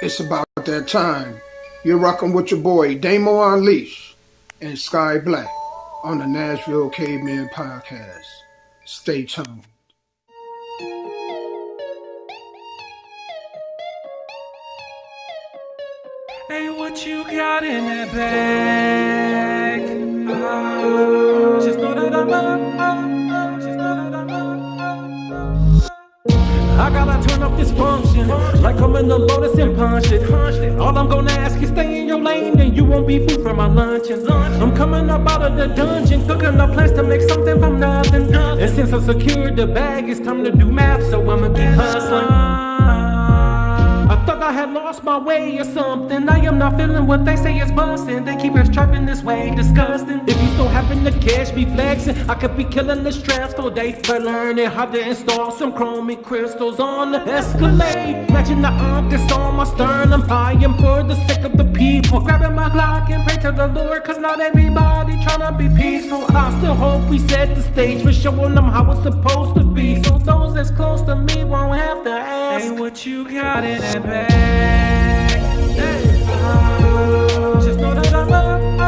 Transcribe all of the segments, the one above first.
It's about that time. You're rocking with your boy Damo Unleashed and Sky Black on the Nashville Caveman podcast. Stay tuned. Hey, what you got in that bag? Just know that I'm up. Just know that I'm up. I gotta turn up this function, like I'm in the Lotus and punch it. All I'm gonna ask is stay in your lane, and you won't be food for my luncheon. I'm coming up out of the dungeon, cooking up plans to make something from nothing. And since I secured the bag, it's time to do math, so I'ma keep hustling. I thought I had lost my way or something. I am not feeling what they say is busting. They keep us trapping this way, disgusting. If you so happen to catch me flexing, I could be killing the stress all day for learning how to install some chromic crystals on the Escalade. Matching the arm that's on my sternum. I am for the sake of the people. Grabbing my Glock and pray to the Lord, cause not everybody tryna be peaceful. I still hope we set the stage for showing them how it's supposed to be, so those that's close to me won't have to ask, hey, what you got in that bag? Just know that I'm up.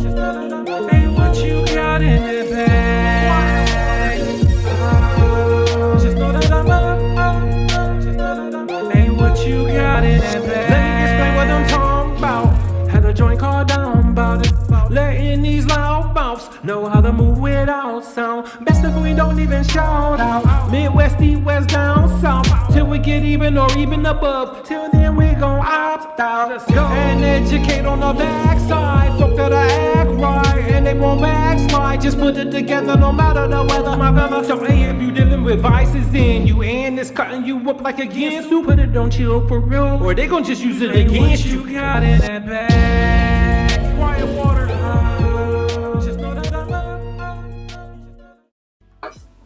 Just know that I'm up. Hey, what you got in that bag? Just know that I'm up. Just know that I'm up. Hey, what you got in that bag? Let me explain what I'm talking about. Had a joint called down about it. Letting these loud mouths know how to move without sound. Best if we don't even shout out. Midwest, east, west, down south, till we get even or even above. Till then we gon' opt out. Let's go and educate on the backside. Folk that act right and they won't backslide. Just put it together no matter the weather, my brother. So hey, if you dealing with vices in you and it's cutting you up like against you, put it on chill for real, or they gon' just use it against you. What you got in that bag? Quiet water.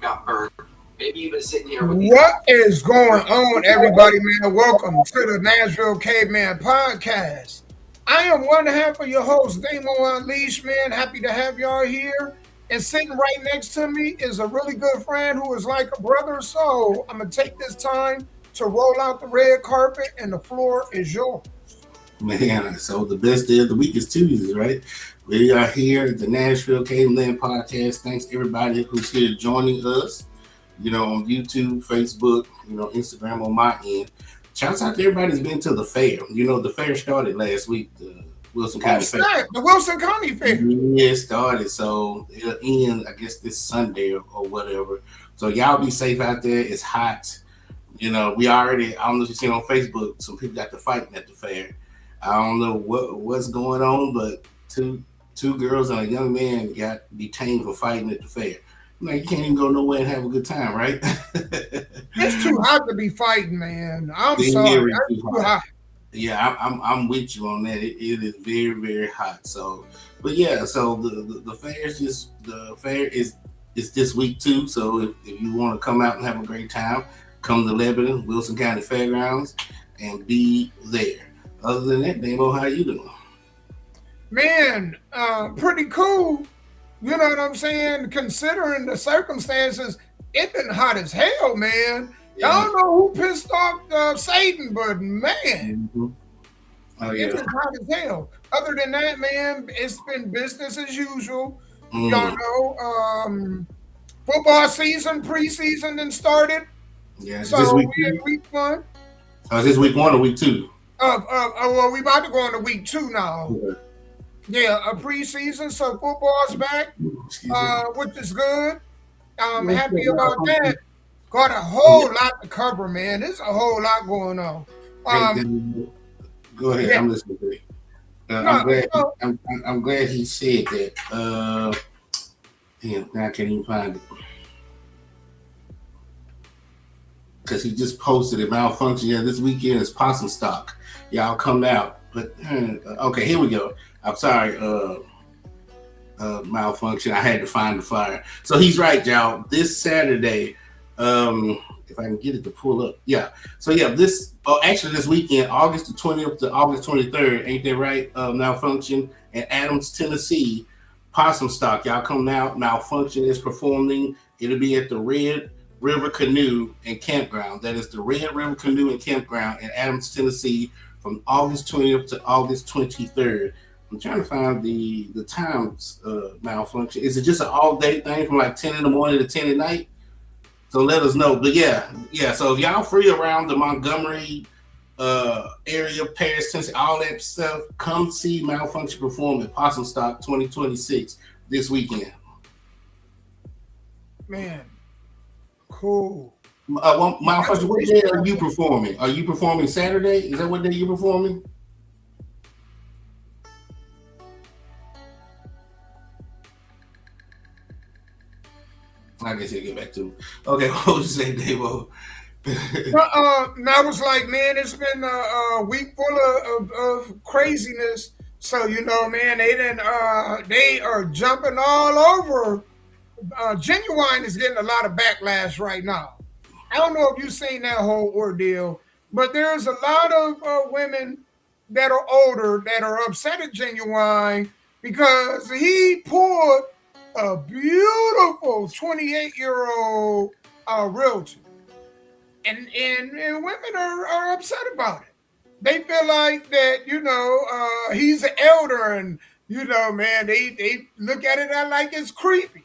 Got burned. Maybe you've been sitting here with What is going on, everybody, man? Welcome to the Nashville Caveman podcast. I am one half of your host, Damo Unleashed, man. Happy to have y'all here. And sitting right next to me is a really good friend who is like a brother. So I'm going to take this time to roll out the red carpet, and the floor is yours. Man, so the best day of the week is Tuesday, right? We are here at the Nashville Caveman podcast. Thanks everybody who's here joining us, on YouTube, Facebook, Instagram on my end. Shouts out to everybody who's been to the fair. The fair started last week, the Wilson County Fair. The Wilson County Fair. Yeah, it started. So it'll end, I guess, this Sunday or whatever. So y'all be safe out there. It's hot. We already, I don't know if you've seen on Facebook, some people got to fighting at the fair. I don't know what's going on, but two girls and a young man got detained for fighting at the fair. You can't even go nowhere and have a good time, right? It's too hot to be fighting, man. I'm sorry. It's too hot. Yeah, I'm with you on that. It is very, very hot. So, but yeah, so the fair is this week too. So if you want to come out and have a great time, come to Lebanon, Wilson County Fairgrounds, and be there. Other than that, Damo, how you doing? Man, pretty cool. You know what I'm saying? Considering the circumstances, it been hot as hell, man. Yeah. Y'all know who pissed off Satan, but man, It's been hot as hell. Other than that, man, it's been business as usual. Y'all know, football season, preseason, then started. Yeah, so we in week 1. Oh, is this week 1 or week 2? Well, we about to go into week 2 now. Okay. Yeah, a preseason, so football's back, which is good. I'm happy about that. Got a whole lot to cover, man. There's a whole lot going on. Go ahead, yeah. I'm listening to you. I'm glad he said that. Now I can't even find it. Because he just posted it, malfunction. Yeah, this weekend is possum stock. Y'all come out. But okay, here we go. I'm sorry, malfunction. I had to find the flyer. So he's right, y'all. This Saturday, if I can get it to pull up. Yeah. So yeah, this weekend, August the 20th to August 23rd, ain't that right? Malfunction in Adams, Tennessee. Possum stock. Y'all come out. Malfunction is performing. It'll be at the Red River Canoe and Campground. That is the Red River Canoe and Campground in Adams, Tennessee, from August 20th to August 23rd. I'm trying to find the times malfunction. Is it just an all-day thing from like 10 in the morning to 10 at night? So let us know. But yeah. So if y'all free around the Montgomery area, Paris, Tennessee, all that stuff, come see Malfunction perform at Possum Stock 2026 this weekend. Man, cool. Malfunction, what day are you performing? Are you performing Saturday? Is that what day you're performing? I guess he'll get back to me. Okay, what was you saying, Davo? And I was like, man, it's been a week full of craziness. So, you know, man, they are jumping all over. Genuine is getting a lot of backlash right now. I don't know if you've seen that whole ordeal, but there's a lot of women that are older that are upset at Genuine because he pulled a beautiful 28-year-old realtor. And women are upset about it. They feel like that, you know, he's an elder and, you know, man, they look at it like it's creepy.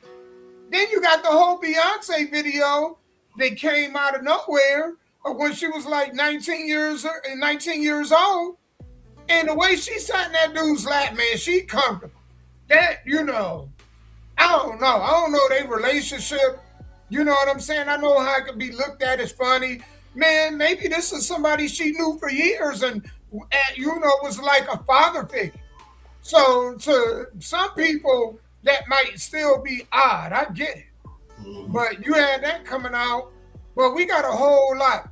Then you got the whole Beyonce video that came out of nowhere when she was like 19 years old. And the way she sat in that dude's lap, man, she comfortable. That, you know, I don't know their relationship. You know what I'm saying? I know how it could be looked at as funny. Man, maybe this is somebody she knew for years and you know, was like a father figure. So to some people, that might still be odd. I get it. But you had that coming out. Well, we got a whole lot.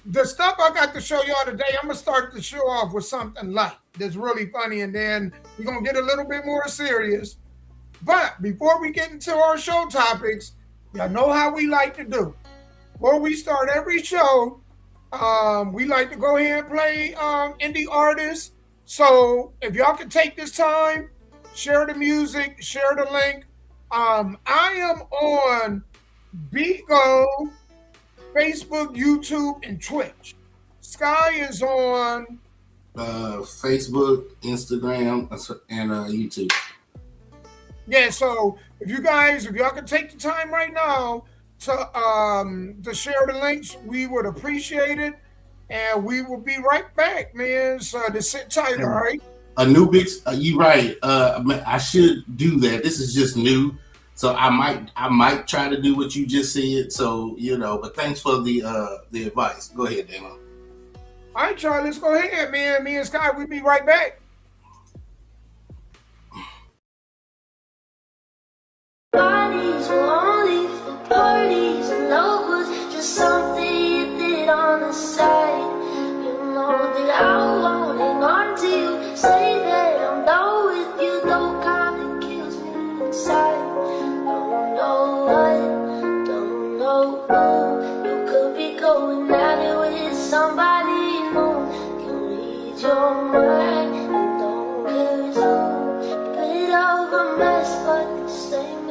The stuff I got to show y'all today, I'm going to start the show off with something light that's really funny, and then we're going to get a little bit more serious. But before we get into our show topics, y'all know how we like to do. Before we start every show, we like to go ahead and play indie artists. So if y'all can take this time, share the music, share the link. I am on Bigo, Facebook, YouTube, and Twitch. Sky is on Facebook, Instagram, and YouTube. Yeah, so if y'all can take the time right now to share the links, we would appreciate it. And we will be right back, man. So to sit tight, all right? A new big, you right. I should do that. This is just new, so I might try to do what you just said. So you know, but thanks for the advice. Go ahead, Dano. All right, y'all. Let's go ahead, man. Me and Sky, we'll be right back. Parties were only for parties, and love was just something you did on the side. You know that I'm holding on to you. Say that I'm done with you, though kinda kills me inside. Don't know what, don't know who. You could be going at it with somebody new. Can read your mind and don't care who. Bit of a mess, but the same.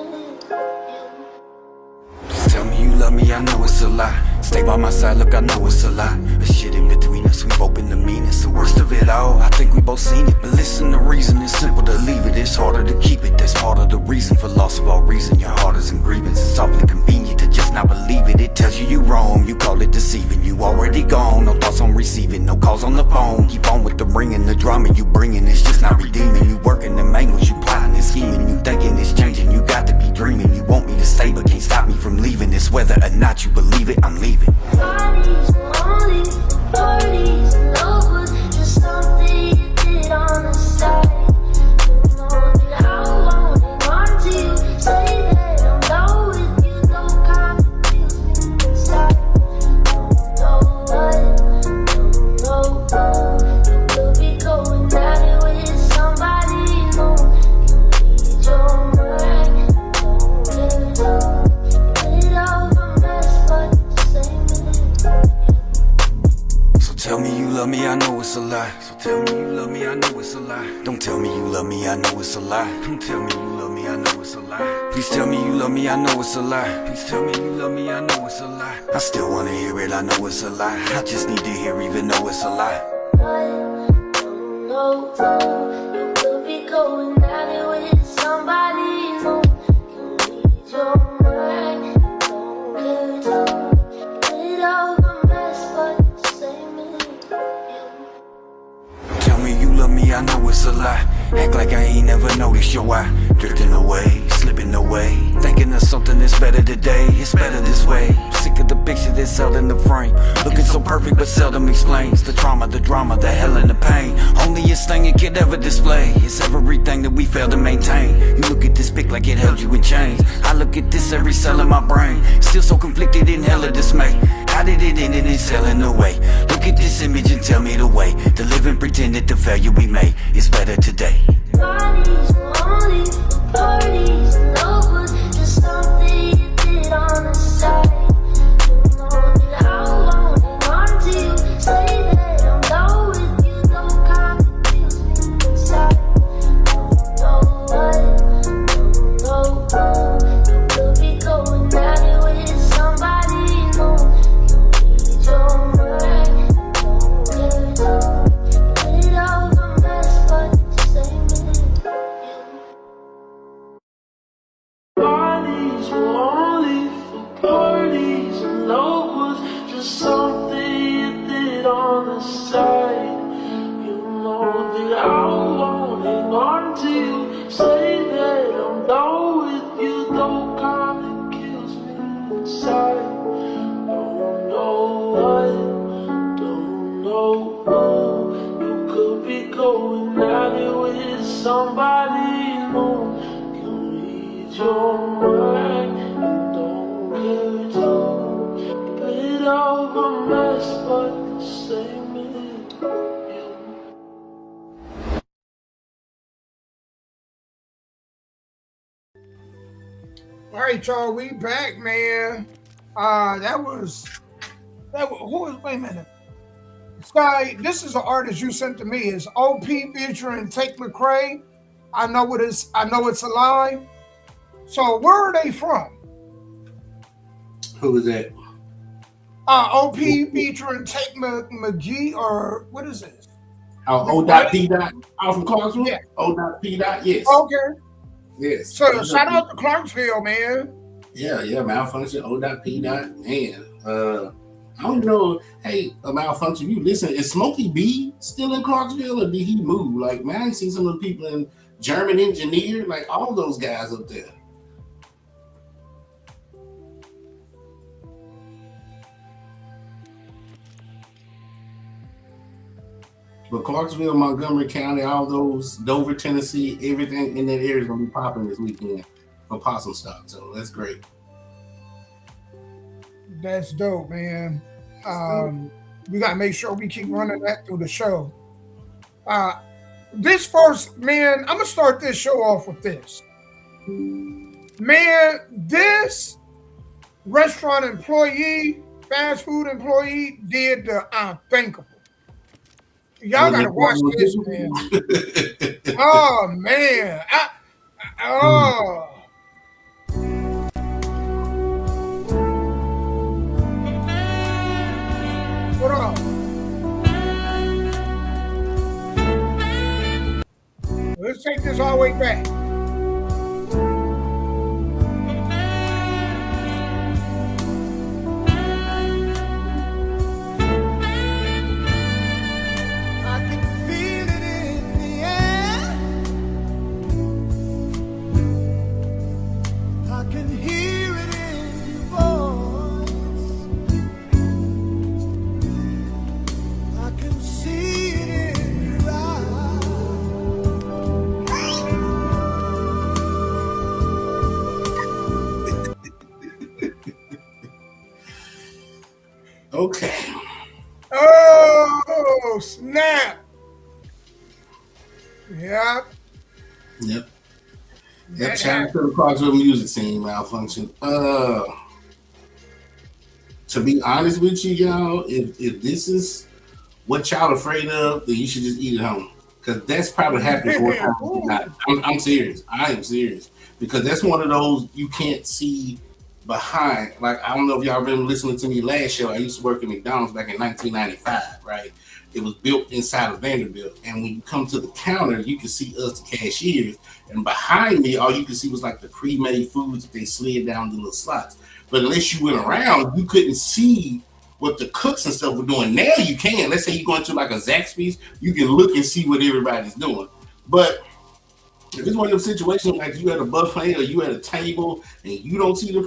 Tell me you love me, I know it's a lie. Stay by my side, look, I know it's a lie. The shit in between us, we both been the meanest. The worst of it all, I think we both seen it. But listen, the reason is simple to leave it. It's harder to keep it, that's part of the reason. For loss of all reason, your heart is in grievance. It's awfully convenient to just not believe it. It tells you wrong, you call it deceiving. You already gone, no thoughts on receiving. No calls on the phone, keep on with the ringing. The drama you bringing, it's just not redeeming. You working them angles, you plotting and scheming. You thinking it's changing, you got to be dreaming. You want me to stay, but can't stop me from leaving. It's whether or not you believe it, I'm leaving. Parties were only for parties, and love was just something you did on the side. You know that I'm holding on to you. Say that I'm done with you, though kinda kills me inside. Don't know what, don't know who. You could be going at it with somebody love me, I know it's a lie. Tell me you love me, I know it's a lie. Please tell me you love me, I know it's a lie. Please tell me you love me, I know it's a lie. I still wanna hear it, I know it's a lie. I just need to hear even though it's a lie. I don't know, you could be going at it with somebody new. You need your mind, don't get up. Get out of a mess, but same as you. Tell me you love me, I know it's a lie. Act like I ain't never noticed your eye. Drifting away, slipping away, thinking of something that's better today. It's better this way. Sick of the picture that's held in the frame. Looking so perfect but seldom explains the trauma, the drama, the hell and the pain. Onlyest thing it could ever display is everything that we fail to maintain. You look at this pic like it held you in chains. I look at this every cell in my brain, still so conflicted in hell of dismay. How did it end and it's selling away? Look at this image and tell me the way to live and pretend that the failure we made is better today. Parties were only for parties, and love was just something you did on the side. You know that I won't hang on to you. Say that I'm done with you, don't confuse me inside. Don't know what, don't know who. You could be going at it with somebody new. You need your mind, don't get up. Get out of a mess, but same as you. Parties were only for parties, and love was just something you did on the side. You know that I won't hang on to you. Say that I'm done with you, don't come, it kills me inside. Don't know what, don't know who. You could be going at it with somebody new. You need your mind and don't get up. Bit of a mess, but the same as you. All right, y'all, we back, man. That was who was, wait a minute. Sky, this is an artist you sent to me. It's OP featuring Take McCrae. I know it's a lie. So where are they from? Who is that? OP featuring Take McGee, or what is this? Oh, O.P. Out from Clarksville? Yeah. O.P. Yes. Okay. Yes. So shout out to Clarksville, man. Yeah, malfunction, O.P. Man. I don't know. Hey, a malfunction. You listen, is Smokey B still in Clarksville or did he move? Like, man, I see some of the people in German Engineer, like all those guys up there. But Clarksville, Montgomery County, all those, Dover, Tennessee, everything in that area is gonna be popping this weekend for possum stock. So that's great. That's dope, man. We gotta make sure we keep running that through the show. This first, man, I'm gonna start this show off with this. Man, this restaurant employee, fast food employee, did the unthinkable. Y'all gotta watch this, man. Oh man, Hold on. Let's take this all the way back. Okay. Oh snap! Yep. That shout out to the Clarksville music scene, malfunction. To be honest with you, y'all, if this is what y'all afraid of, then you should just eat at home. because that's probably happened 4 times a night. I'm serious. I am serious because that's one of those you can't see behind. Like I don't know if y'all been listening to me last show. I used to work at McDonald's back in 1995. Right, it was built inside of Vanderbilt, and when you come to the counter, you can see us, the cashiers, and behind me, all you could see was like the pre-made foods that they slid down the little slots. But unless you went around, you couldn't see what the cooks and stuff were doing. Now you can. Let's say you're going to like a Zaxby's, you can look and see what everybody's doing. But if it's one of those situations like you at a buffet or you at a table and you don't see the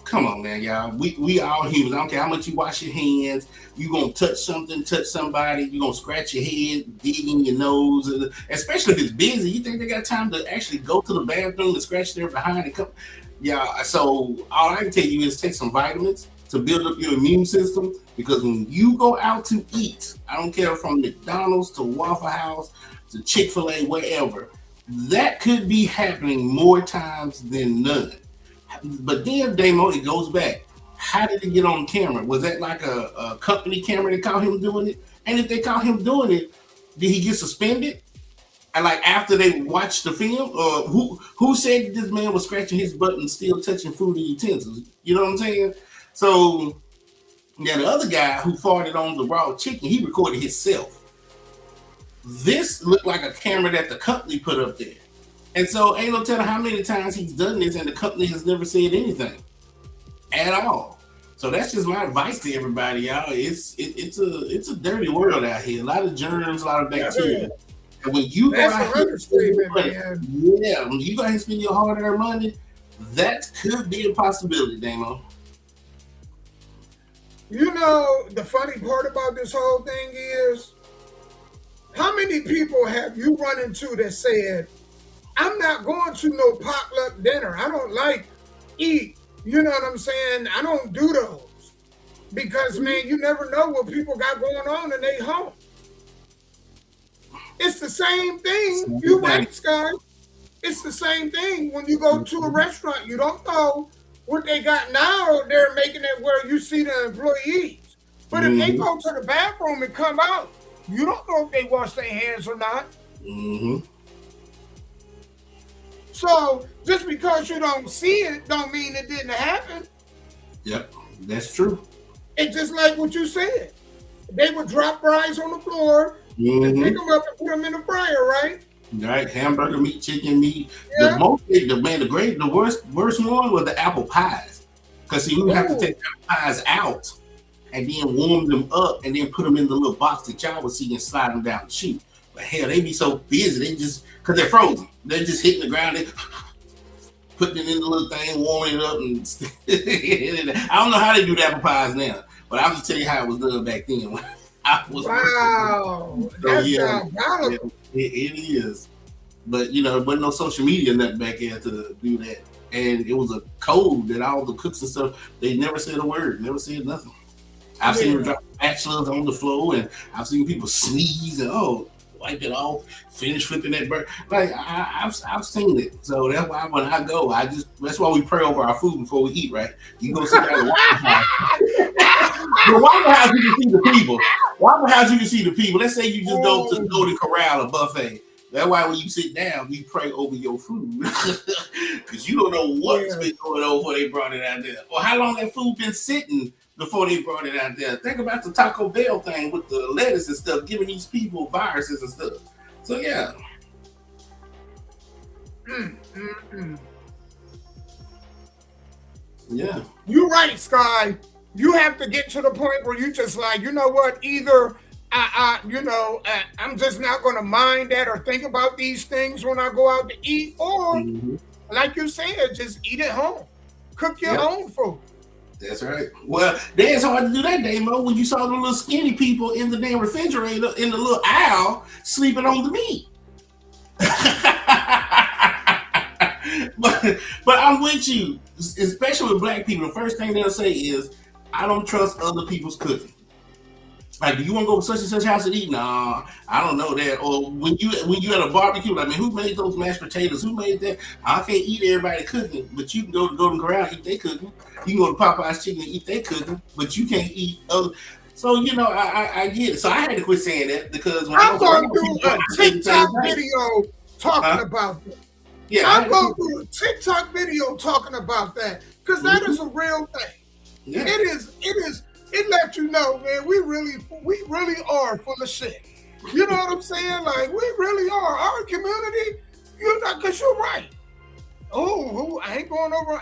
come on, man, y'all. We all humans. I don't care how much you wash your hands. You gonna touch something, touch somebody. You gonna scratch your head, dig in your nose, especially if it's busy. You think they got time to actually go to the bathroom and scratch their behind and come? Yeah. So all I can tell you is take some vitamins to build up your immune system, because when you go out to eat, I don't care from McDonald's to Waffle House to Chick-fil-A, wherever, that could be happening more times than none. But then, Damo, it goes back. How did it get on camera? Was that like a company camera that caught him doing it? And if they caught him doing it, did he get suspended? And like after they watched the film, or who said that this man was scratching his butt and still touching food and utensils? You know what I'm saying? So, yeah, the other guy who farted on the raw chicken, he recorded himself. This looked like a camera that the company put up there. And so ain't no telling how many times he's done this and the company has never said anything at all. So that's just my advice to everybody, y'all. It's a dirty world out here. A lot of germs, a lot of bacteria. And when you go out here, when you go out and spend your hard-earned money, that could be a possibility, Damo. You know, the funny part about this whole thing is, how many people have you run into that said, I'm not going to no potluck dinner. I don't like eat. You know what I'm saying? I don't do those. Because, man, you never know what people got going on in their home. It's the same thing. You're right, Sky. It's the same thing when you go to a restaurant. You don't know what they got now. They're making it where you see the employees. But if they go to the bathroom and come out, you don't know if they wash their hands or not. So just because you don't see it, don't mean it didn't happen. Yep, that's true. It's just like what you said. They would drop fries on the floor and pick them up and put them in the fryer, right? Right, hamburger meat, chicken meat. Yeah. The worst one was the apple pies. Because you have to take the pies out and then warm them up and then put them in the little box that y'all would see and slide them down the chute. But hell, they be so busy, they just, because they're frozen. They're just hitting the ground, they putting it in the little thing, warming it up. And I don't know how they do the apple pies now, but I'll just tell you how it was done back then. When I was that's it is. But, you know, there wasn't no social media nothing back there to do that. And it was a code that all the cooks and stuff, they never said a word, never said nothing. I've seen them drop spatulas on the floor, and I've seen people sneeze and wipe it off, finish flipping that bird. Like I've seen it. So that's why when I go, that's why we pray over our food before we eat, right? You go sit down at the Waffle House. The Waffle House, you can see the people. Waffle House, you can see the people. Let's say you just go to Golden Corral or buffet. That's why when you sit down, you pray over your food. Because you don't know what's been going on before they brought it out there. Or how long that food been sitting before they brought it out there. Think about the Taco Bell thing with the lettuce and stuff, giving these people viruses and stuff. So, yeah. Yeah. You're right, Sky. You have to get to the point where you just like, you know what, either I'm just not going to mind that or think about these things when I go out to eat, or like you said, just eat at home. Cook your own food. That's right. Well, it's hard to do that, Damo, when you saw the little skinny people in the damn refrigerator in the little aisle sleeping on the meat. But I'm with you, especially with black people. The first thing they'll say is, I don't trust other people's cooking. Like, do you want to go to such and such house and eat? Nah, I don't know that. Or when you at a barbecue, like, man, who made those mashed potatoes? Who made that? I can't eat everybody cooking, but you can go to Golden Corral and eat their cooking. You can go to Popeye's Chicken and eat their cooking, but you can't eat other. So I get it. So I had to quit saying that because when I I'm was going around to do people, a I did the TikTok same thing. video talking Huh? about that. Yeah, I'm going to do a TikTok video talking about that because that Mhm. is a real thing. Yeah. It lets you know, man, we really are full of shit. You know what I'm saying? Like, we really are. Our community, because you're right. Oh, I ain't going over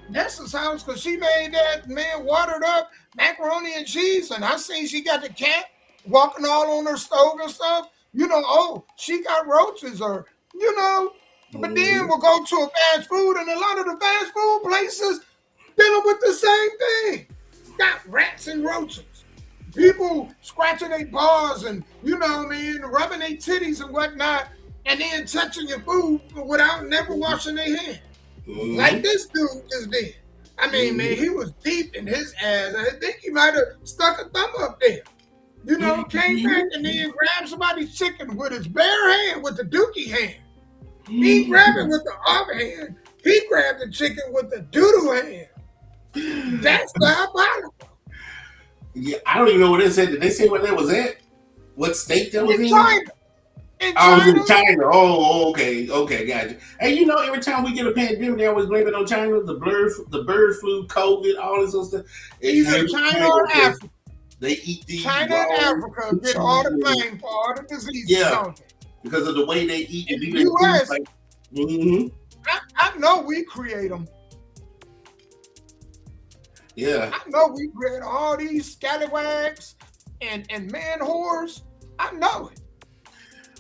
Nessa's house because she made that, man, watered up macaroni and cheese, and I seen she got the cat walking all on her stove and stuff. Oh, she got roaches, or but then we'll go to a fast food, and a lot of the fast food places dealing with the same thing. Got rats and roaches. People scratching their paws and, rubbing their titties and whatnot, and then touching your food without never washing their hands. Like this dude just did. I mean, man, he was deep in his ass. I think he might have stuck a thumb up there. Came back and then grabbed somebody's chicken with his bare hand, with the dookie hand. He grabbed it with the other hand. He grabbed the chicken with the doodoo hand. That's diabolical. Yeah, I don't even know what they said. Did they say where that was at? What state that was in? China. I was in China. Oh, okay, gotcha. And every time we get a pandemic, they always blame it on China. The bird flu, COVID, all this other stuff. Either China or Africa. They eat these. China and Africa get all the blame for all the diseases. Yeah, because of the way they eat. In the U.S., mm-hmm. I know we create them. Yeah. I know we create all these scallywags and man whores. I know it.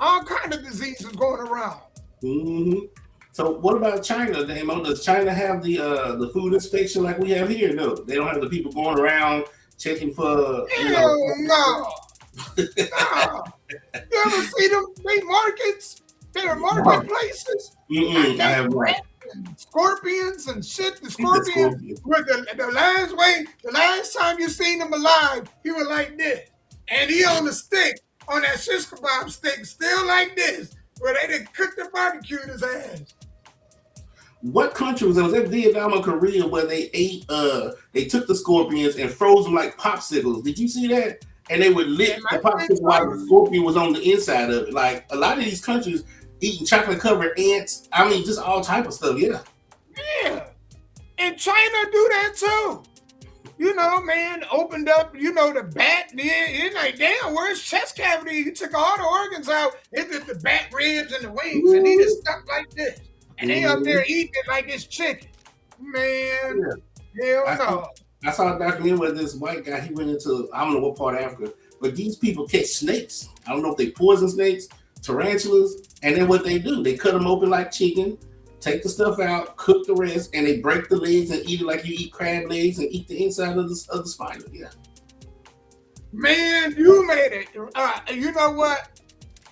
All kind of diseases going around. Mm-hmm. So what about China, Damo? Does China have the food inspection like we have here? No, they don't have the people going around checking for. Hell no. No. You ever see them big markets? Their marketplaces? I have not. Scorpions and shit. The scorpion with the last time you seen him alive, he was like this. And he on the stick, on that shish kebab stick, still like this, where they done cooked the barbecue in his ass. What country was that? Was that Vietnam or Korea where they ate they took the scorpions and froze them like popsicles? Did you see that? And they would lick the popsicle while the scorpion was on the inside of it. Like a lot of these countries eating chocolate covered ants. I mean, just all type of stuff. Yeah. Yeah. And China do that too. Man, opened up, the bat. It's like, damn, where's chest cavity? He took all the organs out. It did the bat ribs and the wings, and he just stuck like this. And they up there eating it like it's chicken. Man, hell no. I saw a documentary where this white guy, he went into, I don't know what part of Africa, but these people catch snakes. I don't know if they poison snakes, tarantulas, and then what they do, they cut them open like chicken, take the stuff out, cook the rest, and they break the legs and eat it like you eat crab legs and eat the inside of the spider. Yeah. Man, you made it. You know what?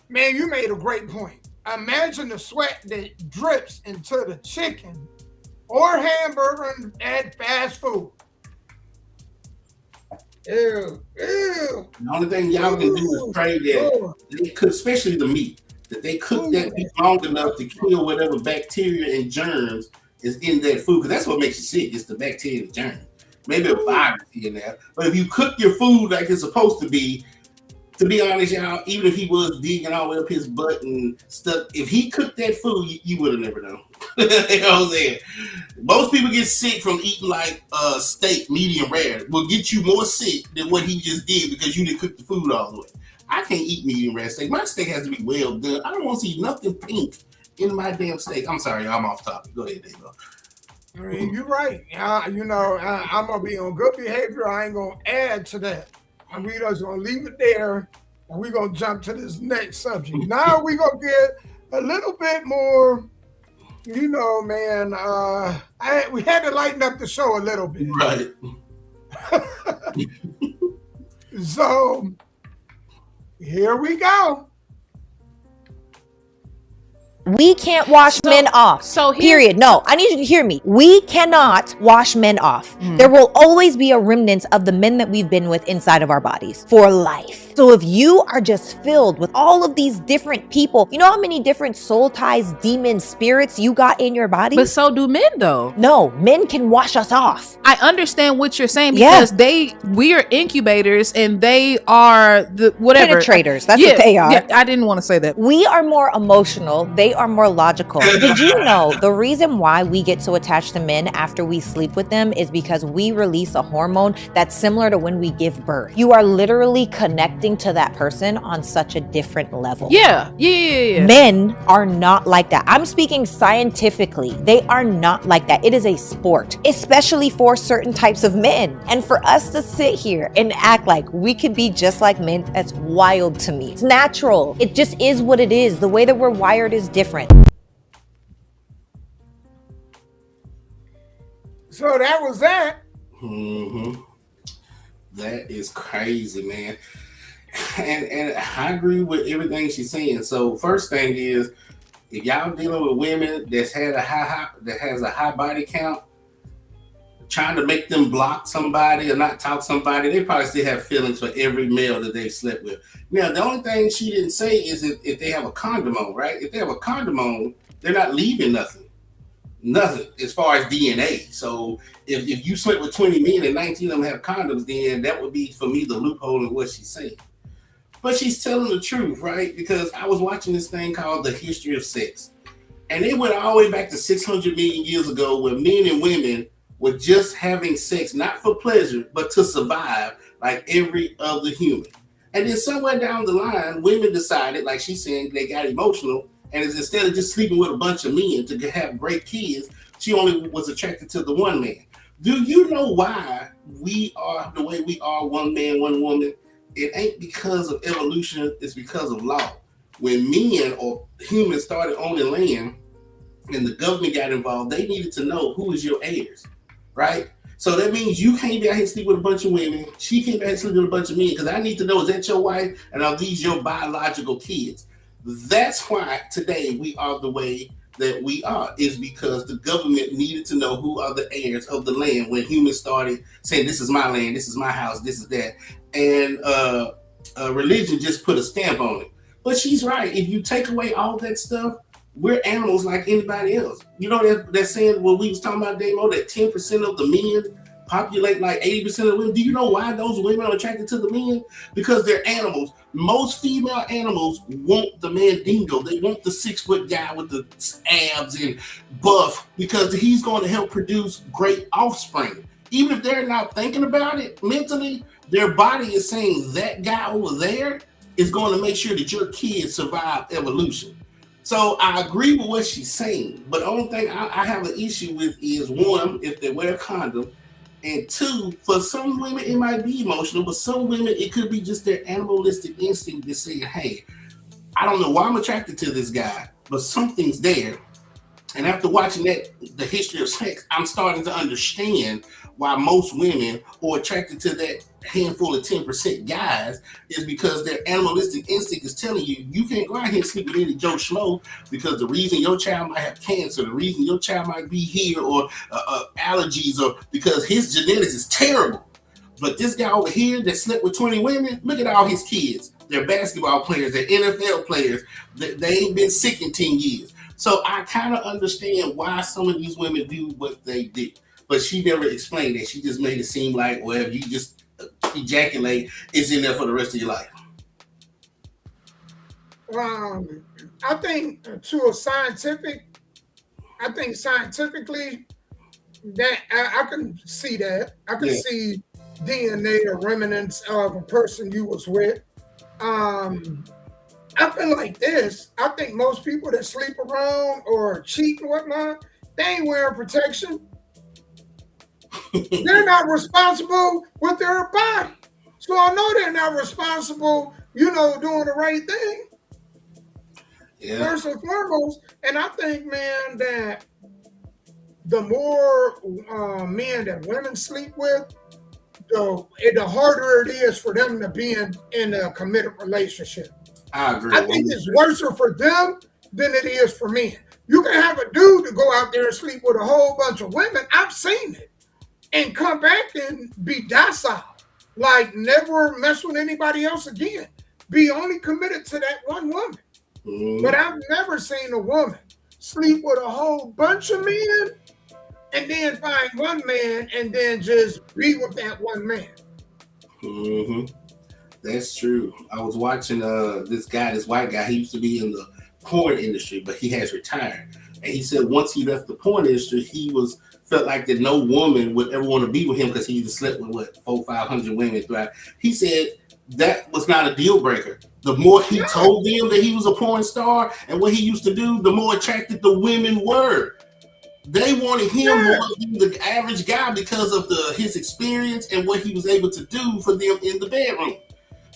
Man, you made a great point. Imagine the sweat that drips into the chicken or hamburger at fast food. Ew. The only thing y'all can do is pray that they cook, especially the meat, that they cook that meat long enough to kill whatever bacteria and germs is in that food, because that's what makes you sick. It's the bacteria and germs. Maybe a virus in there. But if you cook your food like it's supposed to be honest, y'all, even if he was digging all the way up his butt and stuff, if he cooked that food, you would have never known. You know what I'm saying? Most people get sick from eating like steak, medium rare. Will get you more sick than what he just did because you didn't cook the food all the way. I can't eat medium rare steak. My steak has to be well done. I don't want to see nothing pink in my damn steak. I'm sorry, I'm off topic. Go ahead, Dave. I mean, you're right. I'm going to be on good behavior. I ain't going to add to that. And we just going to leave it there, and we're going to jump to this next subject. Now we're going to get a little bit more, man, we had to lighten up the show a little bit. Right. So, here we go. We can't wash men off. Period. No, I need you to hear me. We cannot wash men off. There will always be a remnant of the men that we've been with inside of our bodies for life. So if you are just filled with all of these different people, you know how many different soul ties, demon spirits you got in your body? But so do men, though. No, men can wash us off. I understand what you're saying because we are incubators and they are the whatever penetrators. That's what they are. Yeah, I didn't want to say that. We are more emotional. They are more logical. Did you know the reason why we get so attached to men after we sleep with them is because we release a hormone that's similar to when we give birth. You are literally connecting to that person on such a different level. Yeah. Men are not like that. I'm speaking scientifically. They are not like that. It is a sport, especially for certain types of men. And for us to sit here and act like we could be just like men, that's wild to me. It's natural. It just is what it is. The way that we're wired is different. So that was that. Mm-hmm. That is crazy, man. And I agree with everything she's saying. So first thing is, if y'all dealing with women that has a high body count, trying to make them block somebody or not talk somebody, they probably still have feelings for every male that they've slept with. Now, the only thing she didn't say is if they have a condom on, right? If they have a condom on, they're not leaving nothing as far as DNA. So if you slept with 20 men and 19 of them have condoms, then that would be, for me, the loophole in what she's saying. But she's telling the truth, right? Because I was watching this thing called The History of Sex. And it went all the way back to 600 million years ago where men and women were just having sex, not for pleasure, but to survive like every other human. And then somewhere down the line, women decided, like she's saying, they got emotional. And instead of just sleeping with a bunch of men to have great kids, she only was attracted to the one man. Do you know why we are the way we are, one man, one woman? It ain't because of evolution, it's because of law. When men or humans started owning land and the government got involved, they needed to know who is your heirs, right? So that means you can't be out here sleep with a bunch of women. She can't be out here sleep with a bunch of men because I need to know, is that your wife and are these your biological kids? That's why today we are the way that we are, is because the government needed to know who are the heirs of the land when humans started saying, this is my land, this is my house, this is that. And religion just put a stamp on it. But she's right. If you take away all that stuff, we're animals like anybody else. You know that saying when we was talking about Damo, that 10% of the men populate like 80% of the women. Do you know why those women are attracted to the men? Because they're animals. Most female animals want the mandingo. They want the 6-foot guy with the abs and buff because he's going to help produce great offspring. Even if they're not thinking about it mentally, their body is saying that guy over there is going to make sure that your kids survive evolution. So I agree with what she's saying, but the only thing I have an issue with is, one, if they wear a condom, and two, for some women it might be emotional, but some women it could be just their animalistic instinct to say, hey, I don't know why I'm attracted to this guy, but something's there. And after watching the history of sex, I'm starting to understand why most women are attracted to that handful of 10% guys, is because their animalistic instinct is telling you, you can't go out here and sleep with any Joe Schmo, because the reason your child might have cancer, the reason your child might be here, or allergies, or because his genetics is terrible. But this guy over here that slept with 20 women, look at all his kids. They're basketball players, they're NFL players. They ain't been sick in 10 years. So I kind of understand why some of these women do what they do. But she never explained it. She just made it seem like, well, if you just ejaculate, it's in there for the rest of your life. I think scientifically that I can see that. I can see DNA or remnants of a person you was with. I feel like this. I think most people that sleep around or cheat and whatnot, they ain't wearing protection. They're not responsible with their body. So I know they're not responsible, doing the right thing. Yeah. First and foremost. And I think, man, that the more men that women sleep with, the harder it is for them to be in a committed relationship. I agree. I think it's worse for them than it is for men. You can have a dude to go out there and sleep with a whole bunch of women. I've seen it. And come back and be docile. like never mess with anybody else again. Be only committed to that one woman. Mm-hmm. But I've never seen a woman sleep with a whole bunch of men and then find one man and then just be with that one man. Mm-hmm. That's true. I was watching this white guy. He used to be in the porn industry, but he has retired. And he said once he left the porn industry, he felt like that no woman would ever want to be with him because he either slept with 400-500 women throughout. He said that was not a deal breaker. The more he told them that he was a porn star and what he used to do, the more attracted the women were. They wanted him more than the average guy because of his experience and what he was able to do for them in the bedroom.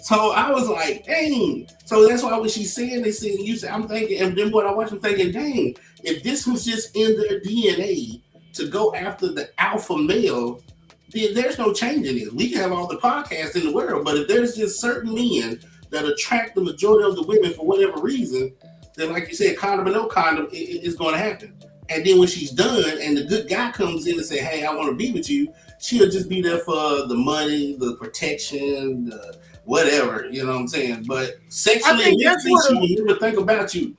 So I was like, dang. So that's why when she's saying this, I'm thinking, and then what I watch, I'm thinking, dang, if this was just in their DNA to go after the alpha male, then there's no changing it. We can have all the podcasts in the world, but if there's just certain men that attract the majority of the women for whatever reason, then like you said, condom or no condom, it's going to happen. And then when she's done and the good guy comes in and say, hey, I want to be with you, she'll just be there for the money, the protection, the whatever, you know what I'm saying? But sexually, she will never think about you.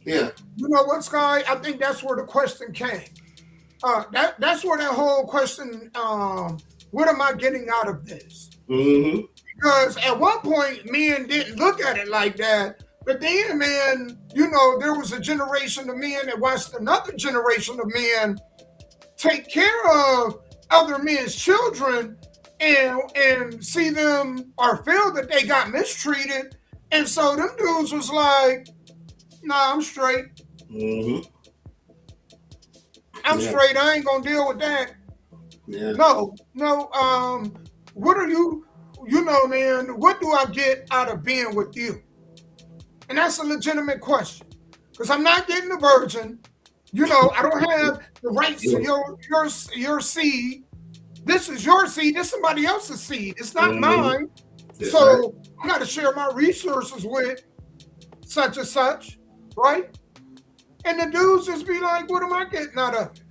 Yeah. You know what, Sky? I think that's where the question came. That's where that whole question, what am I getting out of this? Mm-hmm. Because at one point, men didn't look at it like that. But then, man, you know, there was a generation of men that watched another generation of men take care of other men's children and see them or feel that they got mistreated. And so them dudes was like, nah, I'm straight. Mm-hmm. I'm straight. I ain't going to deal with that. Yeah. No. What are you know, man, what do I get out of being with you? And that's a legitimate question. Because I'm not getting a virgin. You know, I don't have the rights to your seed. This is your seed. This is somebody else's seed. It's not mine. That's so I got to share my resources with such and such, right? And the dudes just be like, what am I getting out of it?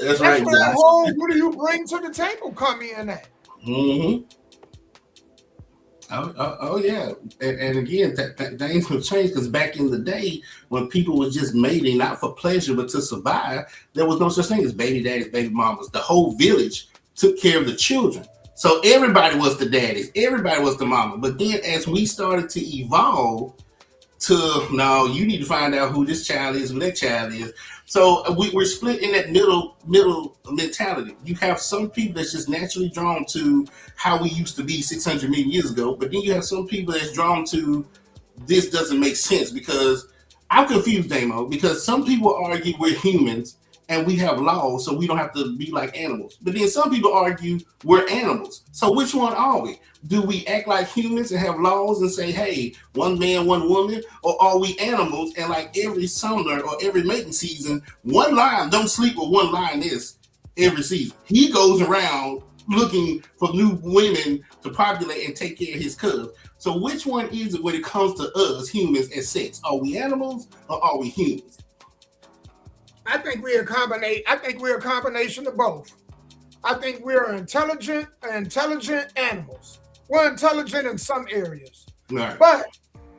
That's right. Where that whole, what do you bring to the table come in at? Mm-hmm. Oh yeah, and again, that ain't gonna change because back in the day when people was just mating not for pleasure but to survive, there was no such thing as baby daddies, baby mamas. The whole village took care of the children, so everybody was the daddies, everybody was the mama. But then as we started to evolve to now, you need to find out who this child is, who that child is. So we're split in that middle mentality. You have some people that's just naturally drawn to how we used to be 600 million years ago, but then you have some people that's drawn to this doesn't make sense because I'm confused, Damo, because some people argue we're humans and we have laws, so we don't have to be like animals. But then some people argue we're animals. So which one are we? Do we act like humans and have laws and say, hey, one man, one woman? Or are we animals and like every summer or every mating season, one lion don't sleep with one lioness every season. He goes around looking for new women to populate and take care of his cubs. So which one is it when it comes to us humans and sex? Are we animals or are we humans? I think we're a combination of both. I think we're intelligent animals. We're intelligent in some areas. Right. But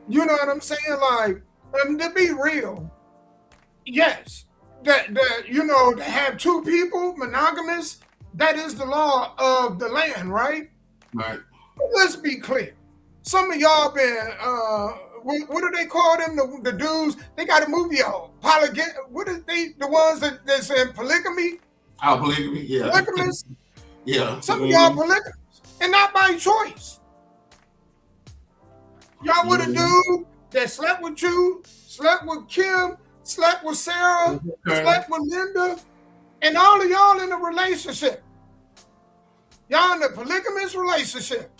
you know what I'm saying? Like, to be real, yes, that you know, to have two people, monogamous, that is the law of the land, right? Right. But let's be clear. Some of y'all been what do they call them? The dudes, they got a movie on what is the ones that's in polygamy? Oh, polygamy, yeah. Polygamous? Yeah. Some of y'all polygamous. And not by choice. Y'all with a dude that slept with you, slept with Kim, slept with Sarah, slept with Linda, and all of y'all in a relationship. Y'all in a polygamous relationship.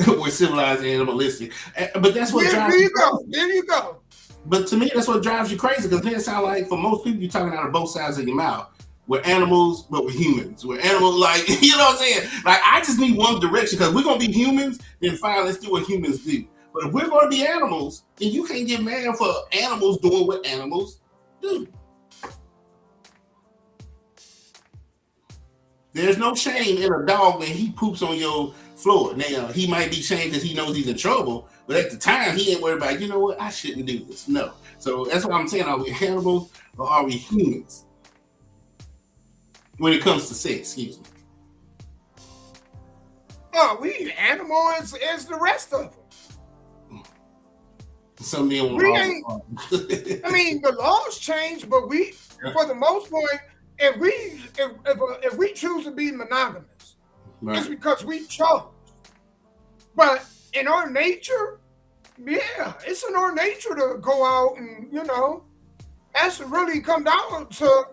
We're civilized and animalistic. But that's what drives you crazy. There you go. But to me, that's what drives you crazy because then it sounds like for most people, you're talking out of both sides of your mouth. We're animals, but we're humans. We're animals, like, you know what I'm saying? Like, I just need one direction because we're going to be humans, then fine, let's do what humans do. But if we're going to be animals, then you can't get mad for animals doing what animals do. There's no shame in a dog when he poops on your floor. Now, he might be shamed because he knows he's in trouble, but at the time, he ain't worried about, you know what, I shouldn't do this. No. So that's what I'm saying. Are we animals or are we humans? When it comes to sex, excuse me. Oh, we animal as the rest of them. Some we ain't. I mean, the laws change, but we, for the most part, if we choose to be monogamous, it's because we chose. But in our nature, yeah, it's in our nature to go out and, you know, has to really come down to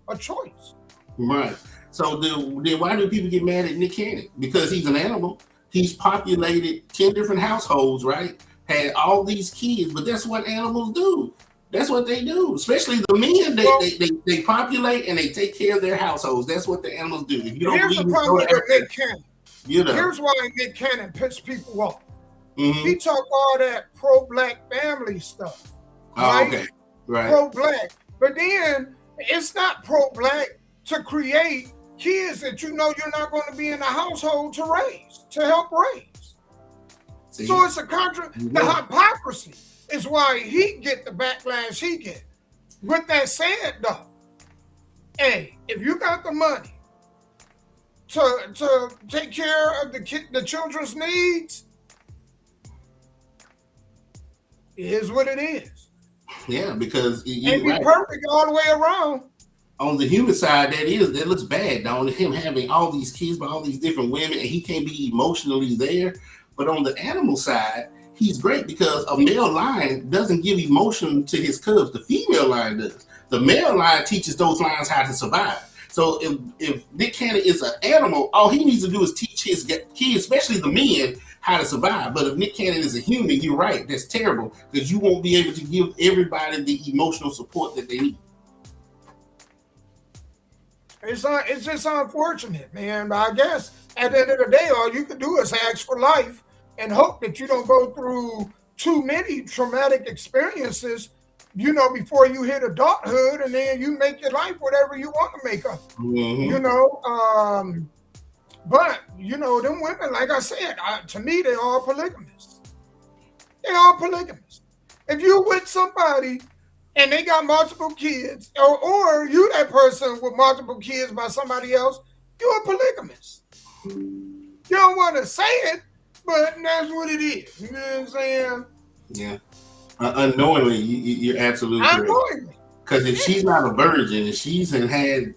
a choice. Right. So then why do people get mad at Nick Cannon? Because he's an animal. He's populated 10 different households, right? Had all these kids, but that's what animals do. That's what they do. Especially the men, they populate and they take care of their households. That's what the animals do. If you don't here's the problem with Nick Cannon. You know. Here's why Nick Cannon pissed people off. Mm-hmm. He talk all that pro-black family stuff. Right? Oh, okay. Right. Pro-black. But then it's not pro-black to create kids that you know you're not going to be in the household to help raise. See? So it's a the hypocrisy is why he get the backlash he get. With that said, though, hey, if you got the money to take care of the children's needs, it is what it is. Yeah, because ain't be perfect all the way around. On the human side, that looks bad. On him having all these kids by all these different women, and he can't be emotionally there. But on the animal side, he's great because a male lion doesn't give emotion to his cubs. The female lion does. The male lion teaches those lions how to survive. So if Nick Cannon is an animal, all he needs to do is teach his kids, especially the men, how to survive. But if Nick Cannon is a human, you're right. That's terrible because you won't be able to give everybody the emotional support that they need. It's just unfortunate, man. But I guess at the end of the day, all you can do is ask for life and hope that you don't go through too many traumatic experiences, you know, before you hit adulthood, and then you make your life whatever you want to make of it. Mm-hmm. You know, but you know, them women, like I said, to me, they're all polygamists. They're all polygamists. If you with somebody and they got multiple kids, or you that person with multiple kids by somebody else, you're a polygamist. You don't want to say it, but that's what it is. You know what I'm saying? Yeah. Unknowingly, you're absolutely correct. Because if she's not a virgin and she's had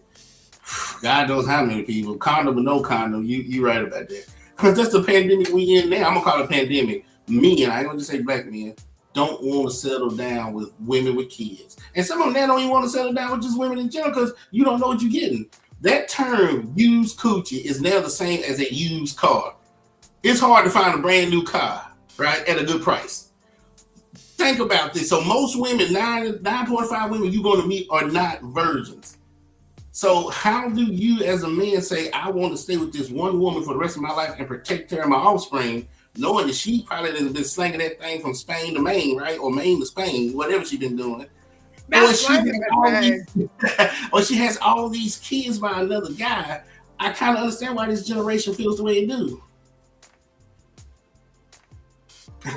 God knows how many people, condom or no condom, you right about that. Because that's the pandemic we in now. I'm going to call it a pandemic. Men, I ain't going to just say black men, don't want to settle down with women with kids. And some of them don't even want to settle down with just women in general because you don't know what you're getting. That term, used coochie, is now the same as a used car. It's hard to find a brand new car, right, at a good price. Think about this. So most women, 9.5 women you're going to meet are not virgins. So how do you as a man say, I want to stay with this one woman for the rest of my life and protect her and my offspring, knowing that she probably has been slinging that thing from Spain to Maine, right? Or Maine to Spain, whatever she's been doing. Or she has all these kids by another guy. I kind of understand why this generation feels the way it do.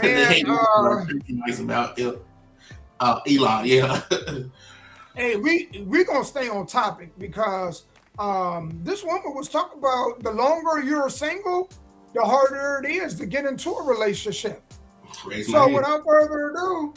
They hate nice about Elon, yeah. Hey, we gonna stay on topic because this woman was talking about the longer you're single, the harder it is to get into a relationship. So without further ado,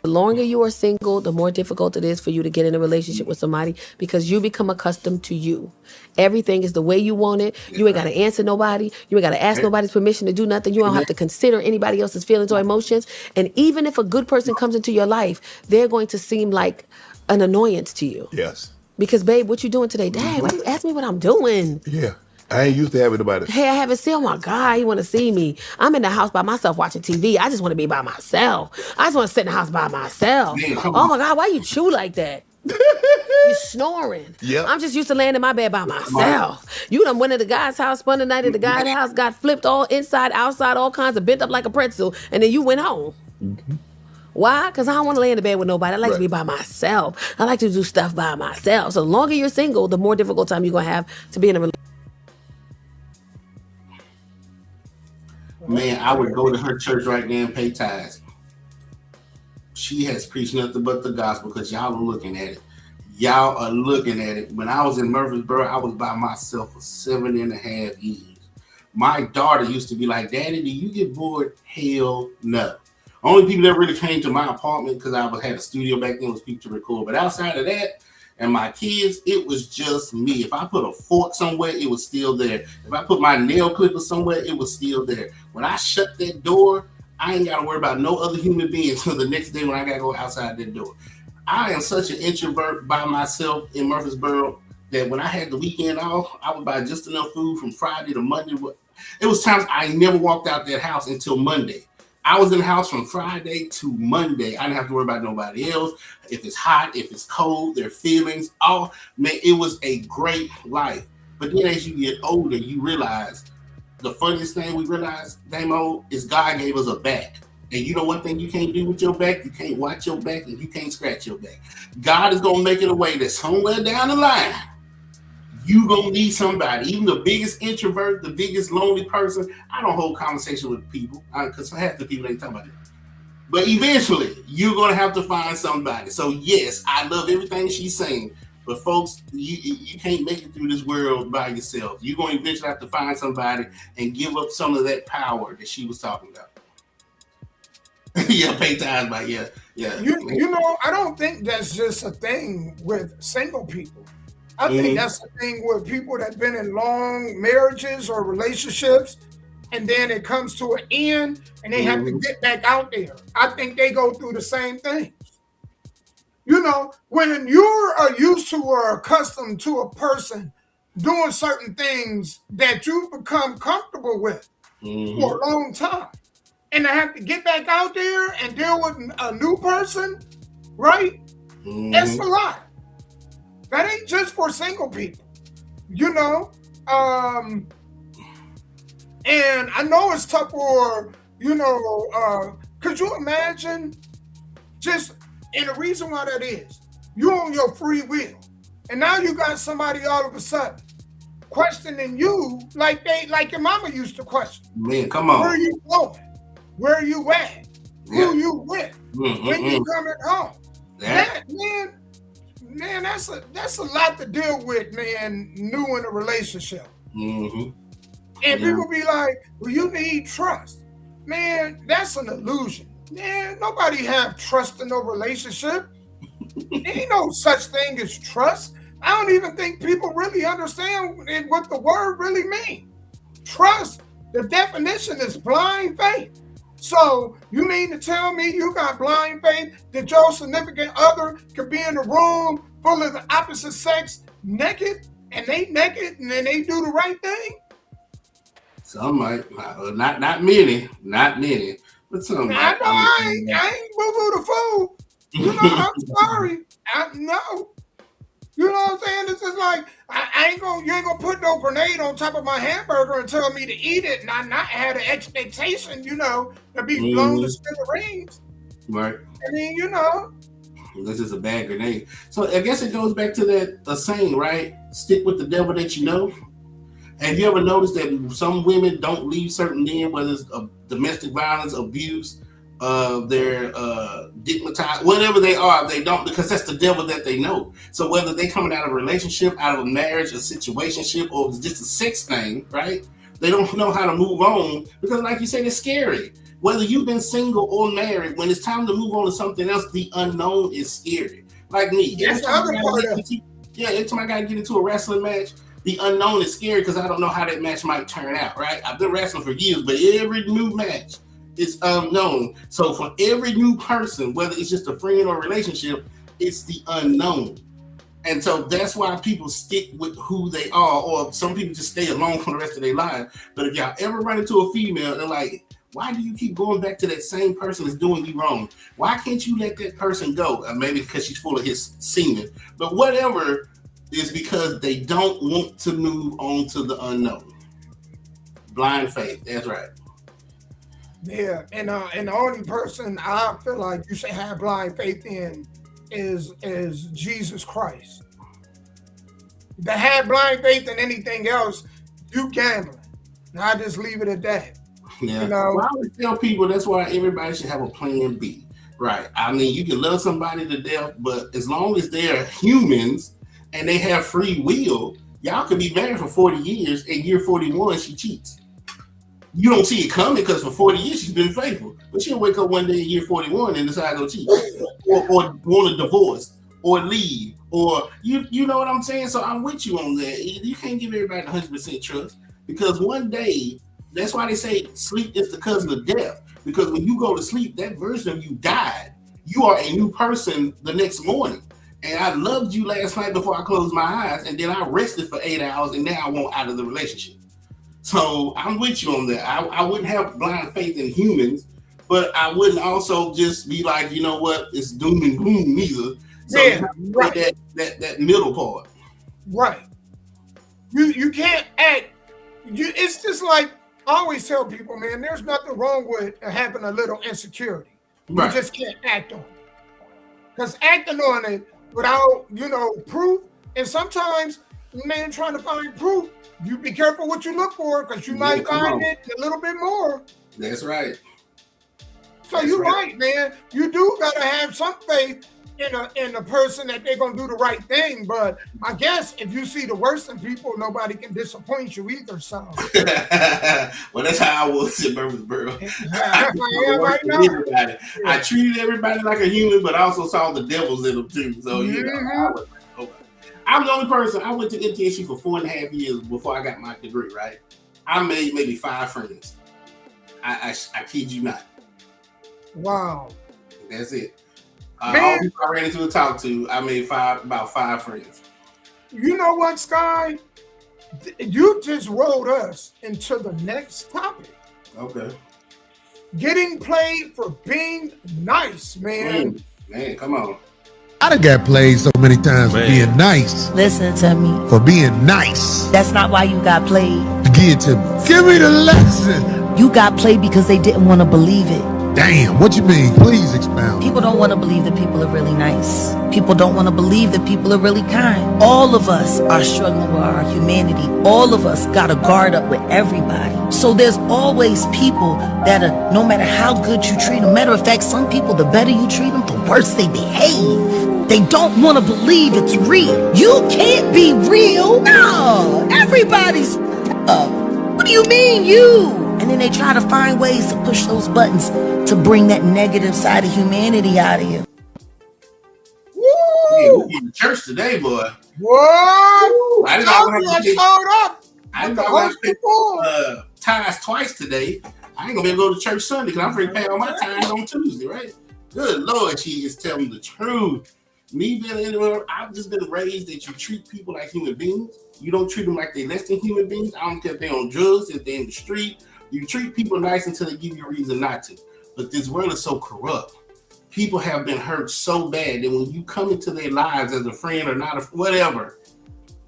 the longer you are single, the more difficult it is for you to get in a relationship with somebody because you become accustomed to you. Everything is the way you want it. You ain't got to answer nobody. You ain't got to ask nobody's permission to do nothing. You don't have to consider anybody else's feelings or emotions. And even if a good person comes into your life, they're going to seem like an annoyance to you. Yes. Because, babe, what you doing today? Dad, why you ask me what I'm doing? Yeah. I ain't used to having nobody. Hey, I haven't seen. Oh my God, you want to see me? I'm in the house by myself watching TV. I just want to be by myself. I just want to sit in the house by myself. Oh my God, why you chew like that? You snoring. Yeah. I'm just used to laying in my bed by myself. You done went to the guy's house, spent the night at the guy's house, got flipped all inside, outside, all kinds of bent up like a pretzel, and then you went home. Mm-hmm. Why? Because I don't want to lay in the bed with nobody. I like to be by myself. I like to do stuff by myself. So the longer you're single, the more difficult time you're going to have to be in a relationship. Man, I would go to her church right now and pay tithes. She has preached nothing but the gospel because y'all are looking at it. Y'all are looking at it. When I was in Murfreesboro, I was by myself for 7.5 years. My daughter used to be like, Daddy, do you get bored? Hell no. Only people that really came to my apartment, because I had a studio back then, was people to record. But outside of that, and my kids, it was just me. If I put a fork somewhere, it was still there. If I put my nail clipper somewhere, it was still there. When I shut that door, I ain't got to worry about no other human being until the next day when I got to go outside that door. I am such an introvert by myself in Murfreesboro that when I had the weekend off, I would buy just enough food from Friday to Monday. It was times I never walked out that house until Monday. I was in the house from Friday to Monday. I didn't have to worry about nobody else. If it's hot, if it's cold, their feelings, all, man, it was a great life. But then as you get older, you realize the funniest thing we realize, Damo, is God gave us a back. And you know one thing you can't do with your back? You can't watch your back and you can't scratch your back. God is going to make it a way that somewhere down the line, you going to need somebody. Even the biggest introvert, the biggest lonely person. I don't hold conversation with people because half the people ain't talking about it. But eventually, you're going to have to find somebody. So yes, I love everything she's saying. But folks, you can't make it through this world by yourself. You're going to eventually have to find somebody and give up some of that power that she was talking about. Yeah, pay tithes by yeah. You know, I don't think that's just a thing with single people. I think that's the thing with people that've been in long marriages or relationships, and then it comes to an end, and they have to get back out there. I think they go through the same thing. You know, when you're used to or accustomed to a person doing certain things that you've become comfortable with for a long time, and I have to get back out there and deal with a new person, right? It's a lot. That ain't just for single people, you know? And I know it's tough for, you know, could you imagine just, and the reason why that is, you on your free will, and now you got somebody all of a sudden questioning you like your mama used to question. Man, come on. Where are you going? Where you at? Who you with? When you coming home? That, man, that's a lot to deal with, man, new in a relationship. And people be like, well, you need trust. Man, that's an illusion. Man, nobody have trust in no relationship. Ain't no such thing as trust. I don't even think people really understand what the word really means. Trust, the definition is blind faith. So you mean to tell me you got blind faith that your significant other could be in a room full of the opposite sex naked, and they naked, and then they do the right thing? Some might, not many, but some might. I ain't boo-boo the fool. You know, I'm sorry. No. You know what I'm saying? This is like, you ain't gonna put no grenade on top of my hamburger and tell me to eat it, and I not had an expectation, you know, to be blown to smithereens. Right. I mean, you know. This is a bad grenade. So I guess it goes back to that saying, right? Stick with the devil that you know. Have you ever noticed that some women don't leave certain men, whether it's domestic violence, abuse, they're stigmatized, whatever they are, they don't, because that's the devil that they know. So whether they coming out of a relationship, out of a marriage, a situationship, or just a sex thing, right? They don't know how to move on because, like you said, it's scary. Whether you've been single or married, when it's time to move on to something else, the unknown is scary. Like me, every time I gotta get into a wrestling match, the unknown is scary because I don't know how that match might turn out, right? I've been wrestling for years, but every new match is unknown. So for every new person, whether it's just a friend or a relationship, it's the unknown. And so that's why people stick with who they are, or some people just stay alone for the rest of their lives. But if y'all ever run into a female, they're like, why do you keep going back to that same person that's doing you wrong? Why can't you let that person go? Maybe because she's full of his semen. But whatever, is because they don't want to move on to the unknown. Blind faith, that's right. Yeah, and the only person I feel like you should have blind faith in is Jesus Christ. To have blind faith in anything else, you gambling. And I just leave it at that. Yeah. You know? Well, I always tell people that's why everybody should have a plan B. Right. I mean, you can love somebody to death, but as long as they're humans and they have free will, y'all could be married for 40 years, and year 41, she cheats. You don't see it coming because for 40 years she's been faithful. But she'll wake up one day in year 41 and decide to go cheat. or want a divorce or leave. Or you know what I'm saying? So I'm with you on that. You can't give everybody 100% trust because one day, that's why they say sleep is the cousin of death. Because when you go to sleep, that version of you died. You are a new person the next morning. And I loved you last night before I closed my eyes, and then I rested for 8 hours, and now I want out of the relationship. So I'm with you on that. I wouldn't have blind faith in humans, but I wouldn't also just be like, you know what, it's doom and gloom either. So yeah, right. that middle part. Right. You can't act. It's just like I always tell people, man, there's nothing wrong with having a little insecurity. Right. You just can't act on it. Because acting on it without, proof, and sometimes, man, trying to find proof, you be careful what you look for because you might find it a little bit more. That's right. So you're right, man. You do gotta have some faith in a person that they're gonna do the right thing. But I guess if you see the worst in people, nobody can disappoint you either. So well, that's how I was in Murfreesboro. I treated everybody like a human, but I also saw the devils in them too. So I'm the only person. I went to NTSU for 4.5 years before I got my degree. Right, I made maybe 5 friends. I kid you not. Wow, that's it. All people I ran into to talk to, I made about 5 friends. You know what, Sky? You just rolled us into the next topic. Okay. Getting played for being nice, man. Man, come on. I done got played so many times for being nice. Listen to me. For being nice. That's not why you got played. Give it to me. Give me the lesson. You got played because they didn't want to believe it. Damn, what you mean? Please expound. People don't want to believe that people are really nice. People don't want to believe that people are really kind. All of us are struggling with our humanity. All of us got to guard up with everybody. So there's always people that are, no matter how good you treat them. Matter of fact, some people, the better you treat them, the worse they behave. They don't want to believe it's real. You can't be real. No, everybody's up. What do you mean you? And then they try to find ways to push those buttons to bring that negative side of humanity out of you. Woo! We in the church today, boy. What? I didn't know I was going to tithes twice today. I ain't going to be able to go to church Sunday because I'm free to pay all my tithes on Tuesday, right? Good Lord, she is telling the truth. Me being anywhere, I've just been raised that you treat people like human beings. You don't treat them like they're less than human beings. I don't care if they're on drugs, if they're in the street. You treat people nice until they give you a reason not to. But this world is so corrupt. People have been hurt so bad that when you come into their lives as a friend or not, whatever,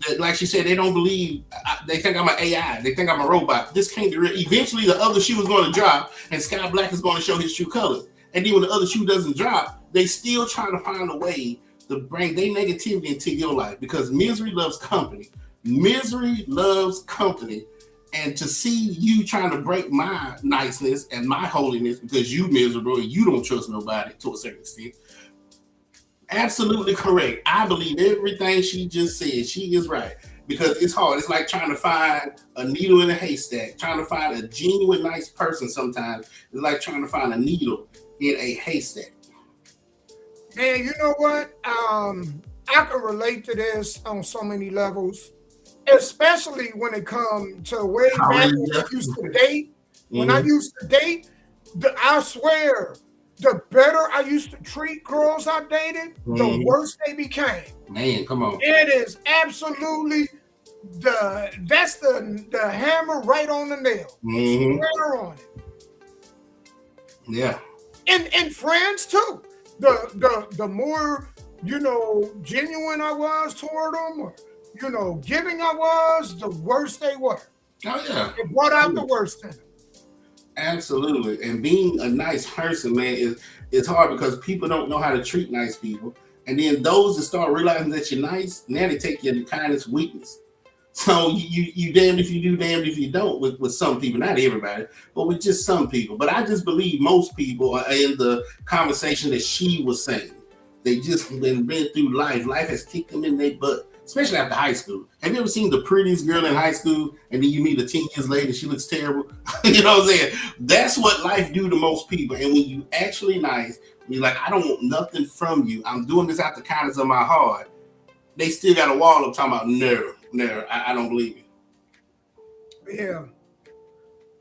that, like she said, they don't believe. They think I'm an AI. They think I'm a robot. This can't be real. Eventually, the other shoe is going to drop, and Sky Black is going to show his true colors. And then when the other shoe doesn't drop, they still trying to find a way to bring their negativity into your life because misery loves company. Misery loves company. And to see you trying to break my niceness and my holiness because you miserable and you don't trust nobody to a certain extent. Absolutely correct. I believe everything she just said. She is right. Because it's hard. It's like trying to find a needle in a haystack. Trying to find a genuine nice person sometimes is like trying to find a needle in a haystack. Man, you know what? I can relate to this on so many levels. Especially when it comes to way back when I used to date. When I used to date, I swear, the better I used to treat girls I dated, the worse they became. Man, come on. It is absolutely that's the hammer right on the nail. Swear on it. Yeah. And friends too. The more, genuine I was toward them, or giving I was, the worse they were. Oh, yeah. It brought out the worst in them. Absolutely. And being a nice person, man, is hard because people don't know how to treat nice people. And then those that start realizing that you're nice, now they take your kindness weakness. So you damned if you do, damned if you don't with some people, not everybody, but with just some people. But I just believe most people are in the conversation that she was saying. They just been through life. Life has kicked them in their butt, especially after high school. Have you ever seen the prettiest girl in high school and then you meet her 10 years later, she looks terrible? You know what I'm saying? That's what life do to most people. And when you actually nice, you're like, I don't want nothing from you. I'm doing this out the kindness of my heart. They still got a wall up talking about no, I don't believe you. Yeah.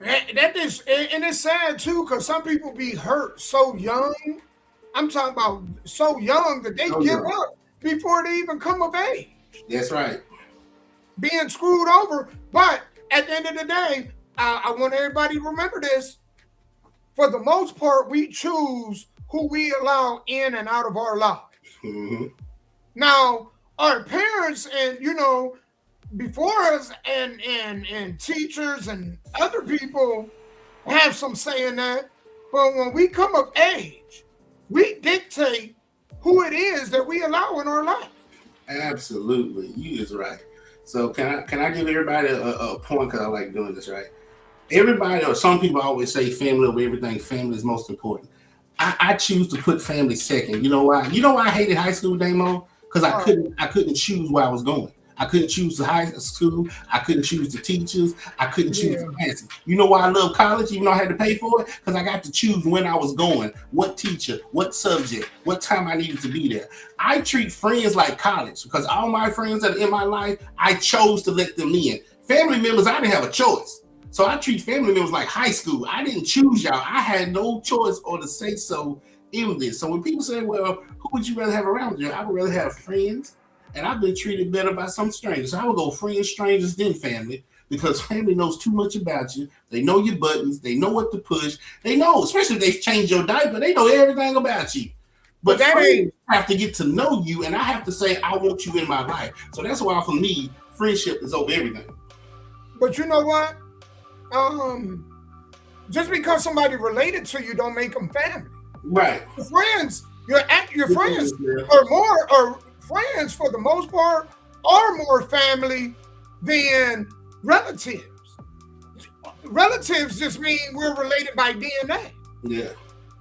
That is, and it's sad too, because some people be hurt so young. I'm talking about so young that they give up before they even come of age. That's right. Being screwed over. But at the end of the day, I want everybody to remember this. For the most part, we choose who we allow in and out of our lives. Mm-hmm. Now, our parents and, before us and teachers and other people have some say in that. But when we come of age, we dictate who it is that we allow in our life. Absolutely. You is right. So can I give everybody a point, because I like doing this, right? Everybody, or some people always say family over everything. Family is most important. I choose to put family second. You know why? You know why I hated high school, Damo? Because I couldn't choose where I was going. I couldn't choose the high school. I couldn't choose the teachers. I couldn't choose the classes. You know why I love college, even though I had to pay for it? Because I got to choose when I was going, what teacher, what subject, what time I needed to be there. I treat friends like college, because all my friends that are in my life, I chose to let them in. Family members, I didn't have a choice. So I treat family members like high school. I didn't choose y'all. I had no choice or to say so in this. So when people say, well, who would you rather have around you? I would rather have friends. And I've been treated better by some strangers. So I would go friends, strangers, then family, because family knows too much about you. They know your buttons. They know what to push. They know, especially if they've changed your diaper, they know everything about you. But friends have to get to know you, and I have to say, I want you in my life. So that's why, for me, friendship is over everything. But you know what? Just because somebody related to you don't make them family. Right. Your friends, your friends are friends for the most part are more family than relatives. Relatives just mean we're related by DNA. Yeah.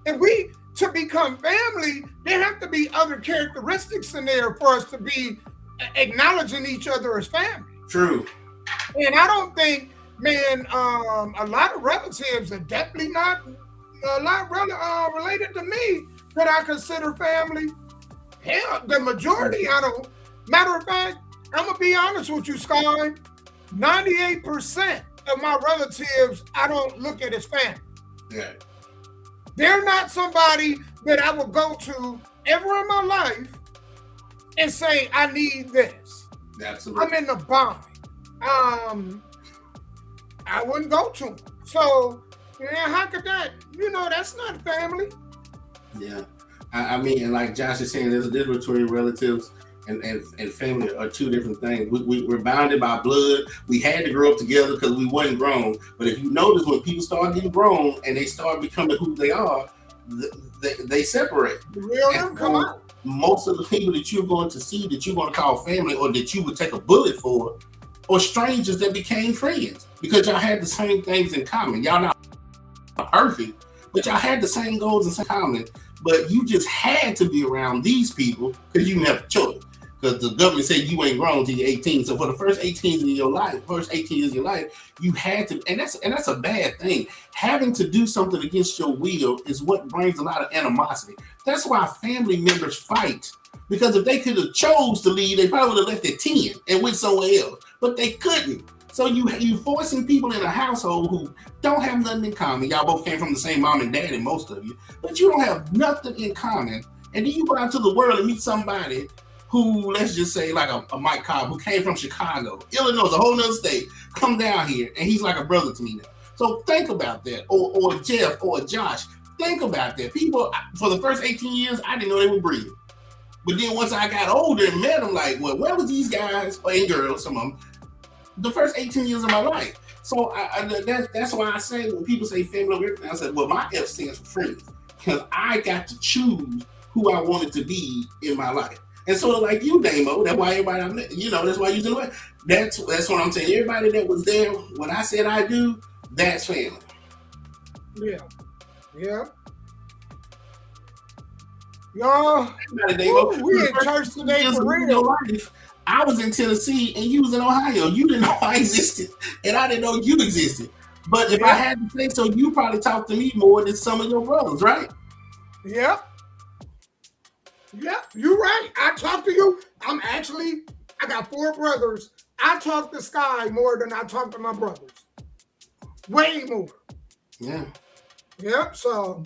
If we to become family, there have to be other characteristics in there for us to be acknowledging each other as family. True. And I don't think, man, a lot of relatives are definitely not related to me that I consider family. Hell, the majority I don't. Matter of fact, I'm gonna be honest with you, Sky. 98% of my relatives I don't look at as family. Yeah. They're not somebody that I will go to ever in my life and say, I need this. Absolutely. I'm in the bind. I wouldn't go to them. So, how could that? That's not family. Yeah. I mean, like Josh is saying, there's a difference between relatives and family are two different things. We're bounded by blood. We had to grow up together because we wasn't grown. But if you notice, when people start getting grown and they start becoming who they are, they separate. The real them come out. Most of the people that you're going to see that you're going to call family or that you would take a bullet for are strangers that became friends because y'all had the same things in common. Y'all not perfect, but y'all had the same goals and same common. But you just had to be around these people because you didn't have a choice. Because the government said you ain't grown till you're 18. So for the first 18 years of your life, you had to, and that's a bad thing. Having to do something against your will is what brings a lot of animosity. That's why family members fight. Because if they could have chose to leave, they probably would have left at 10 and went somewhere else. But they couldn't. So you forcing people in a household who don't have nothing in common. Y'all both came from the same mom and dad, and most of you, but you don't have nothing in common. And then you go out to the world and meet somebody who, let's just say, like a Mike Cobb, who came from Chicago, Illinois, a whole nother state, come down here, and he's like a brother to me now. So think about that, or Jeff, or Josh. Think about that. People, for the first 18 years, I didn't know they were breathing. But then once I got older and met them, like, well, where was these guys, and girls, some of them, the first 18 years of my life? So that's why I say when people say family over everything, I said, well, my F stands for friends because I got to choose who I wanted to be in my life. And sort of like you, Damo, that's why everybody, that's why you do it. That's what I'm saying. Everybody that was there when I said I do, that's family. Yeah. Yeah. Y'all, we in church today for real. I was in Tennessee and you was in Ohio. You didn't know I existed, and I didn't know you existed. But if I had to say so, you probably talked to me more than some of your brothers, right? Yeah. Yeah, you're right. I talk to you. I got 4 brothers. I talk to Sky more than I talk to my brothers. Way more. Yeah. Yep, so.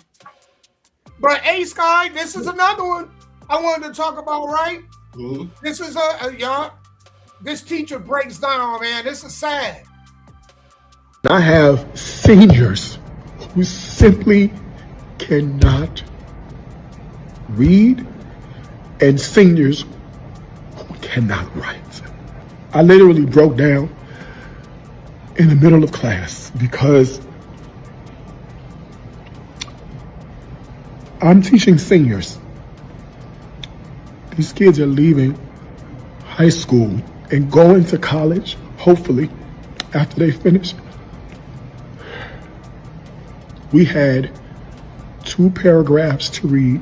But hey, Sky, this is another one I wanted to talk about, right? Mm-hmm. This is this teacher breaks down, man. This is sad. I have seniors who simply cannot read and seniors who cannot write. I literally broke down in the middle of class because I'm teaching seniors. These kids are leaving high school and going to college, hopefully, after they finish. We had 2 paragraphs to read,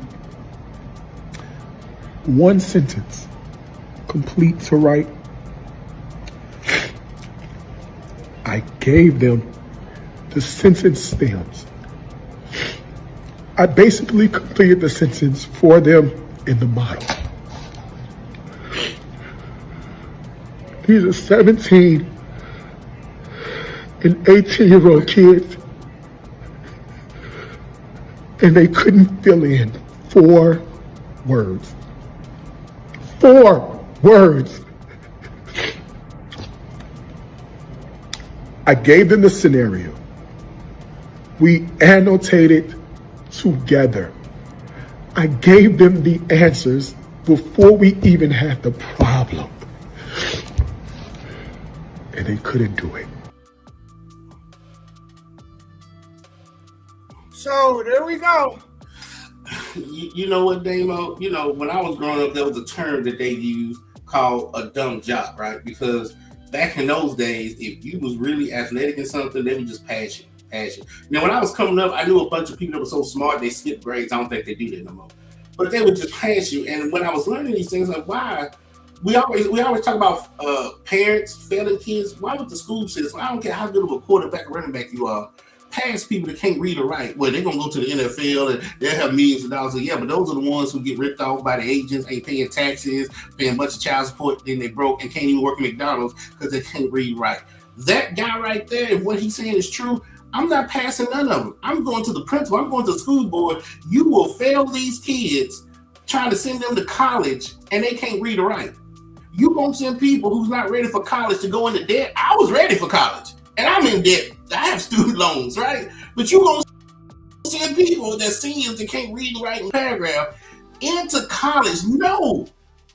1 sentence complete to write. I gave them the sentence stems. I basically completed the sentence for them in the model. These are 17 and 18-year-old kids, and they couldn't fill in 4 words. 4 words. I gave them the scenario. We annotated together. I gave them the answers before we even had the problem. And they couldn't do it. So there we go. You know what, Damo? When I was growing up, there was a term that they used called a dumb job, right? Because back in those days, if you was really athletic in something, they would just pass you. Now, when I was coming up, I knew a bunch of people that were so smart they skipped grades. I don't think they do that no more. But they would just pass you. And when I was learning these things, like why we always talk about parents failing kids. Why would the school system? I don't care how good of a quarterback or running back you are. Pass people that can't read or write. Well, they're gonna go to the NFL and they'll have millions of dollars. Yeah, but those are the ones who get ripped off by the agents, ain't paying taxes, paying a bunch of child support, then they broke and can't even work at McDonald's because they can't read right. That guy right there, if what he's saying is true, I'm not passing none of them. I'm going to the principal. I'm going to the school board. You will fail these kids trying to send them to college and they can't read or write. You gonna send people who's not ready for college to go into debt. I was ready for college and I'm in debt. I have student loans, right? But you gonna send people that seniors that can't read and write in paragraph into college? No.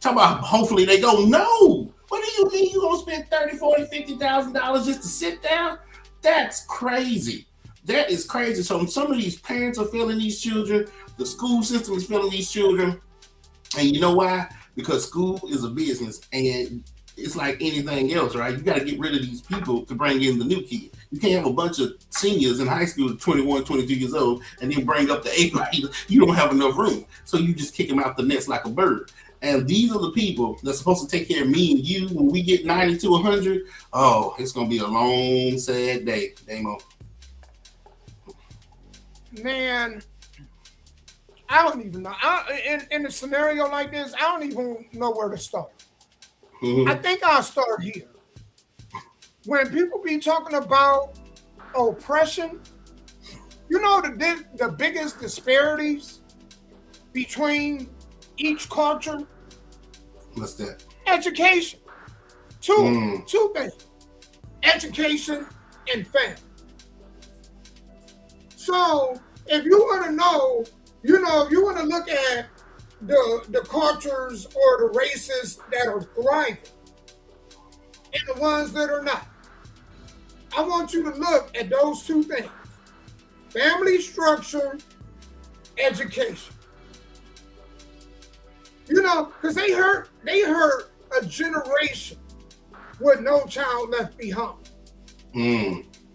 Talk about hopefully they go. No. What do you think? You gonna spend $30,000, $40,000, $50,000 just to sit down? That's crazy. That is crazy. So some of these parents are failing these children. The school system is failing these children. And you know why? Because school is a business and it's like anything else, right? You got to get rid of these people to bring in the new kid. You can't have a bunch of seniors in high school, 21, 22 years old, and then bring up the 8th graders. You don't have enough room. So you just kick them out the nest like a bird. And these are the people that's supposed to take care of me and you when we get 90 to 100. Oh, it's going to be a long, sad day, Damo. Man, I don't even know. In a scenario like this, I don't even know where to start. Mm-hmm. I think I'll start here. When people be talking about oppression, you know the biggest disparities between each culture? What's that? Education. Two things. Education and family. So if you want to know, if you want to look at the cultures or the races that are thriving and the ones that are not, I want you to look at those two things: family structure, education. You know, because they hurt a generation with no child left behind.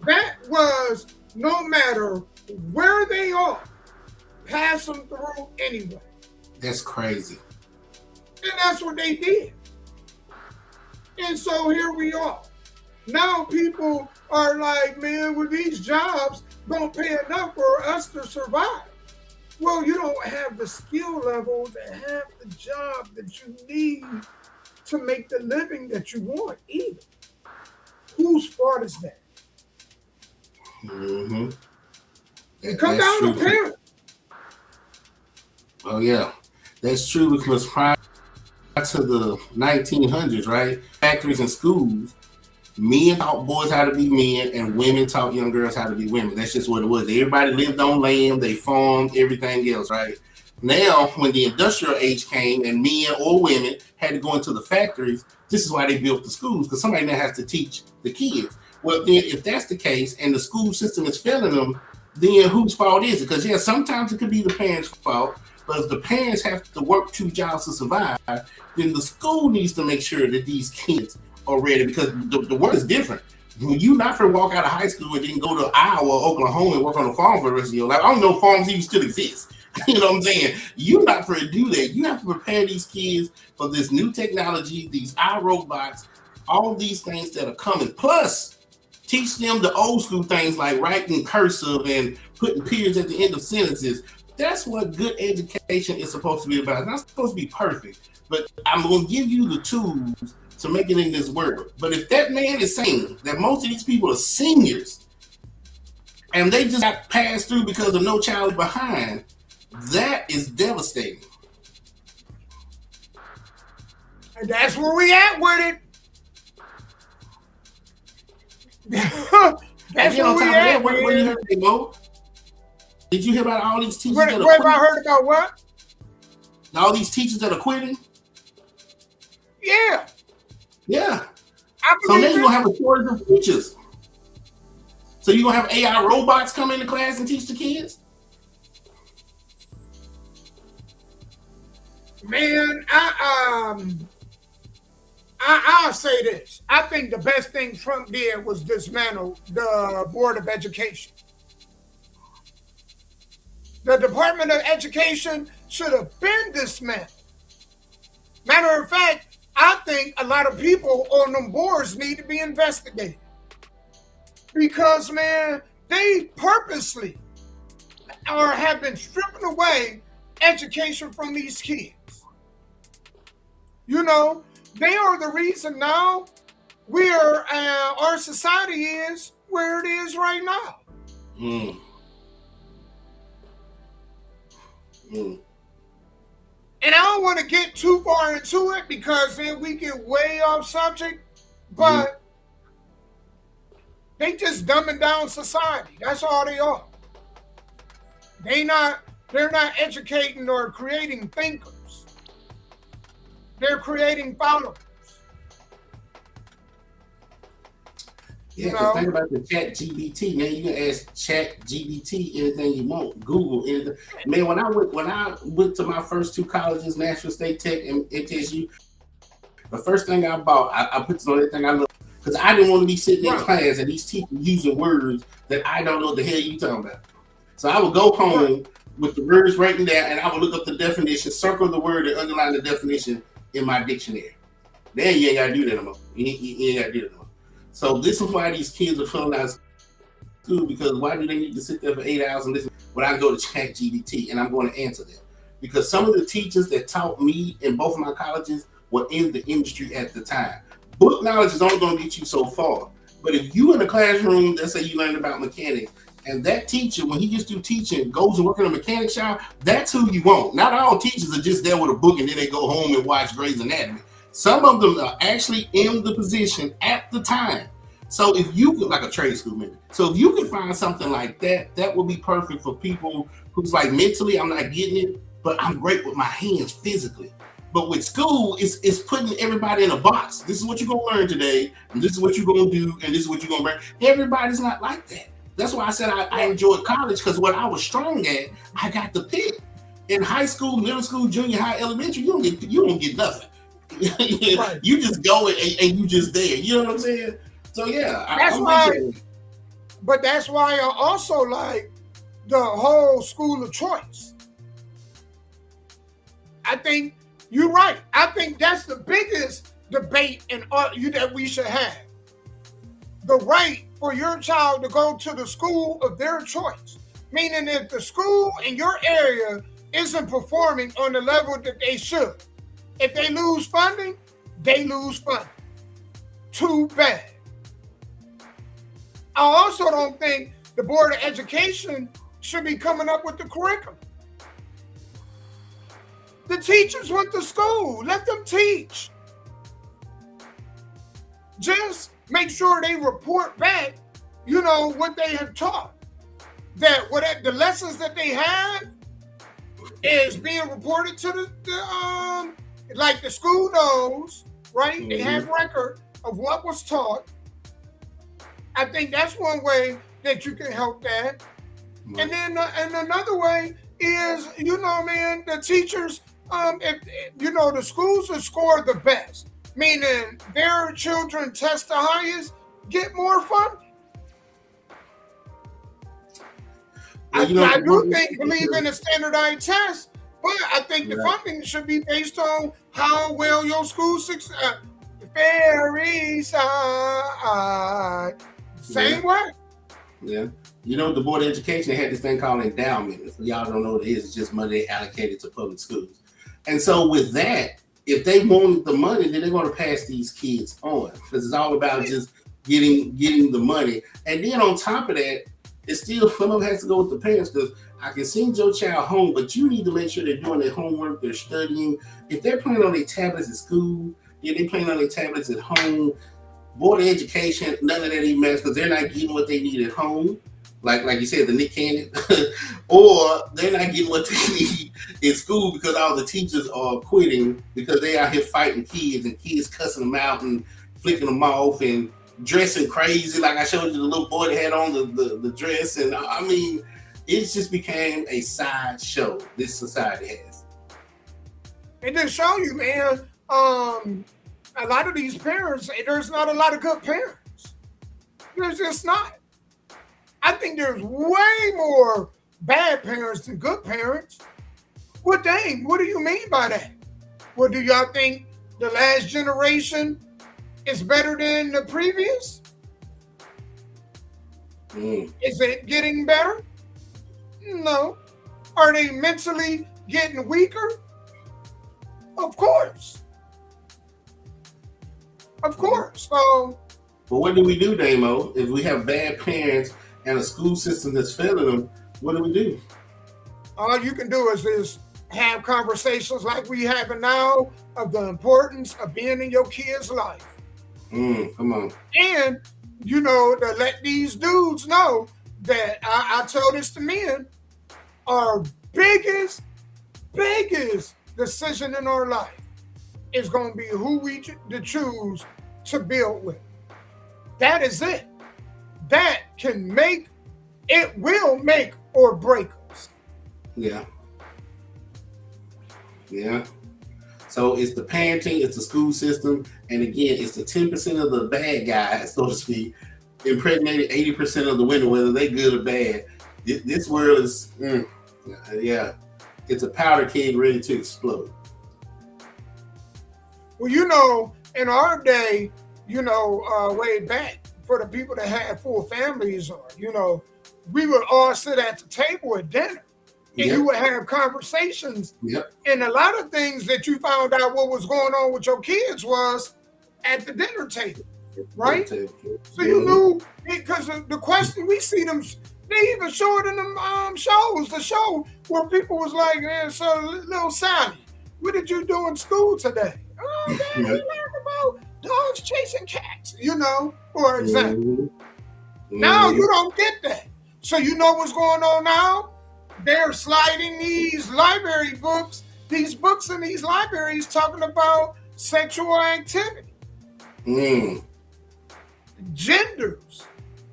That was, no matter where they are, pass them through anyway. That's crazy. And that's what they did. And so here we are. Now people are like, man, with these jobs don't pay enough for us to survive. Well, you don't have the skill level to have the job that you need to make the living that you want either. Whose fault is that? It comes down to parents. Oh yeah, that's true, because prior to the 1900s, right, factories and schools, men taught boys how to be men and women taught young girls how to be women. That's just what it was. Everybody lived on land, they farmed, everything else, right? Now, when the industrial age came and men or women had to go into the factories, this is why they built the schools, because somebody now has to teach the kids. Well, then if that's the case and the school system is failing them, then whose fault is it? Because, yeah, sometimes it could be the parents' fault, but if the parents have to work 2 jobs to survive, then the school needs to make sure that these kids are ready, because the world is different. When you not for walk out of high school and then go to Iowa or Oklahoma and work on a farm for the rest of your life, I don't know if farms even still exist. You know what I'm saying? You're not for to do that. You have to prepare these kids for this new technology, these iRobots, all these things that are coming. Plus, teach them the old school things like writing cursive and putting periods at the end of sentences. That's what good education is supposed to be about. It's not supposed to be perfect, but I'm going to give you the tools to make it in this world. But if that man is saying that most of these people are seniors and they just got passed through because of no child behind, that is devastating. And that's where we at with it. That's where we at. What you heard, Mo? Did you hear about all these teachers? What have I heard about what? All these teachers that are quitting? Yeah. Yeah. So now you're going to have a shortage of teachers. So you're going to have AI robots come into class and teach the kids? Man, I'll say this. I think the best thing Trump did was dismantle the Board of Education. The Department of Education should have been dismantled. Matter of fact, I think a lot of people on them boards need to be investigated. Because, man, they purposely have been stripping away education from these kids. You know, they are the reason now our society is where it is right now. And I don't want to get too far into it because then we get way off subject, but they just dumbing down society. That's all they are. They're not educating or creating thinkers. They're creating followers. Yeah, because think about the ChatGPT. Man, you can ask ChatGPT anything you want. Google anything. Man, when I went to my first 2 colleges, Nashville State Tech and MTSU, the first thing I bought, I put this on everything I love, because I didn't want to be sitting in class and these teachers using words that I don't know what the hell you talking about. So I would go home with the words written down, and I would look up the definition, circle the word, and underline the definition in my dictionary. Then you ain't got to do that anymore. You ain't got to do that anymore. So this is why these kids are filling out school, because why do they need to sit there for 8 hours and listen when I can go to ChatGPT and I'm going to answer them? Because some of the teachers that taught me in both of my colleges were in the industry at the time. Book knowledge is only going to get you so far. But if you in a classroom, let's say you learned about mechanics, and that teacher, when he gets through teaching, goes and work in a mechanic shop, that's who you want. Not all teachers are just there with a book and then they go home and watch Grey's Anatomy. Some of them are actually in the position at the time. So if you could, like a trade school maybe. So if you could find something like that, that would be perfect for people who's like mentally, I'm not getting it, but I'm great with my hands physically. But with school, it's putting everybody in a box. This is what you're gonna learn today, and this is what you're gonna do, and this is what you're gonna bring. Everybody's not like that. That's why I said I enjoyed college, because what I was strong at, I got to pick. In high school, middle school, junior high, elementary, you don't get nothing. Right. You just go and you just there. You know what I'm saying? So yeah, that's why. But that's why I also like the whole school of choice. I think you're right. I think that's the biggest debate that we should have. The right for your child to go to the school of their choice. Meaning if the school in your area isn't performing on the level that they should, if they lose funding, they lose funding. Too bad. I also don't think the Board of Education should be coming up with the curriculum. The teachers went to school. Let them teach. Just make sure they report back, what they have taught. That the lessons that they have is being reported to the like the school knows, right? Mm-hmm. They have record of what was taught. I think that's one way that you can help that. Mm-hmm. And then and another way is, the teachers, if the schools that score the best, meaning their children test the highest, get more funding. I do believe in a standardized test, but I think the funding should be based on how well your school succeeds. Very side. Same way. Yeah. The Board of Education had this thing called endowment. If y'all don't know what it is, it's just money allocated to public schools. And so with that, if they want the money, then they're going to pass these kids on, because it's all about just getting the money. And then on top of that, it's still, some of it has to go with the parents, because I can send your child home, but you need to make sure they're doing their homework, they're studying. If they're playing on their tablets at school, they're playing on their tablets at home. Board of Education, none of that even matters, because they're not getting what they need at home. Like you said, the Nick Cannon, or they're not getting what they need in school because all the teachers are quitting because they out here fighting kids and kids cussing them out and flicking them off and dressing crazy. Like I showed you the little boy that had on the dress. And I mean, it just became a sideshow this society has. It just show you, man, a lot of these parents, there's not a lot of good parents. There's just not. I think there's way more bad parents than good parents. Well, dang, what do you mean by that? Well, do y'all think the last generation is better than the previous? Is it getting better? No. Are they mentally getting weaker? Of course. Of course. So. But what do we do, Damo? If we have bad parents and a school system that's failing them, what do we do? All you can do is have conversations like we having now of the importance of being in your kid's life. Come on. And, to let these dudes know that I tell this to men, our biggest decision in our life is going to be who we choose to build with. That is it. That will make or break us. Yeah. Yeah. So it's the parenting, it's the school system, and again, it's the 10% of the bad guys, so to speak, impregnated 80% of the women, whether they good or bad. This world is, it's a powder keg ready to explode. Well, in our day, way back, for the people that had full families, or, we would all sit at the table at dinner. And you would have conversations. Yep. And a lot of things that you found out what was going on with your kids was at the dinner table, right? So you knew, because the question, we see them, they even show it in them shows, the show where people was like, man, so little Sally, what did you do in school today? Oh, Dad, we learned about dogs chasing cats, for example. Now you don't get that. So you know what's going on now? They're sliding these library books, these books in these libraries talking about sexual activity, genders,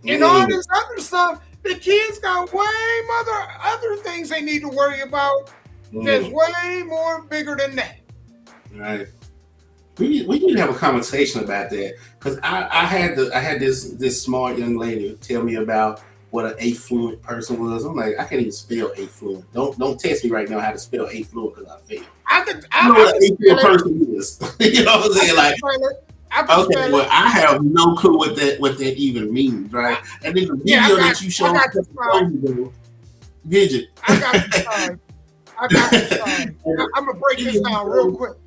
and all this other stuff. The kids got way other things they need to worry about. That's way more bigger than that. Right. We need to have a conversation about that, because I had this smart young lady tell me about what an affluent person was. I'm like, I can't even spell affluent. Don't test me right now how to spell affluent, because I failed. I know what an affluent person is. You know what I'm saying? Like, okay, well, I have no clue what that even means, right? And then the video that you showed, did you? I got you. Sorry. I'm gonna break this down real quick.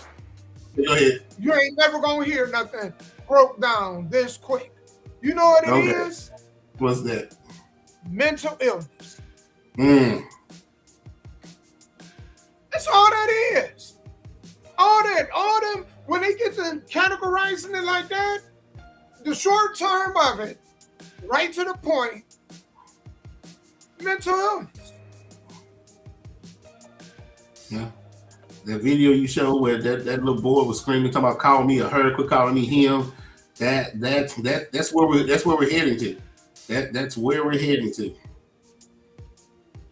Go ahead. You ain't never gonna hear nothing broke down this quick. You know what it is? What's that? Mental illness. That's all that is. All them, when they get to categorizing it like that, the short term of it, right to the point, mental illness. Yeah. The video you showed where that little boy was screaming, talking about calling me a her, quit calling me him. That's where we're heading to. That's where we're heading to.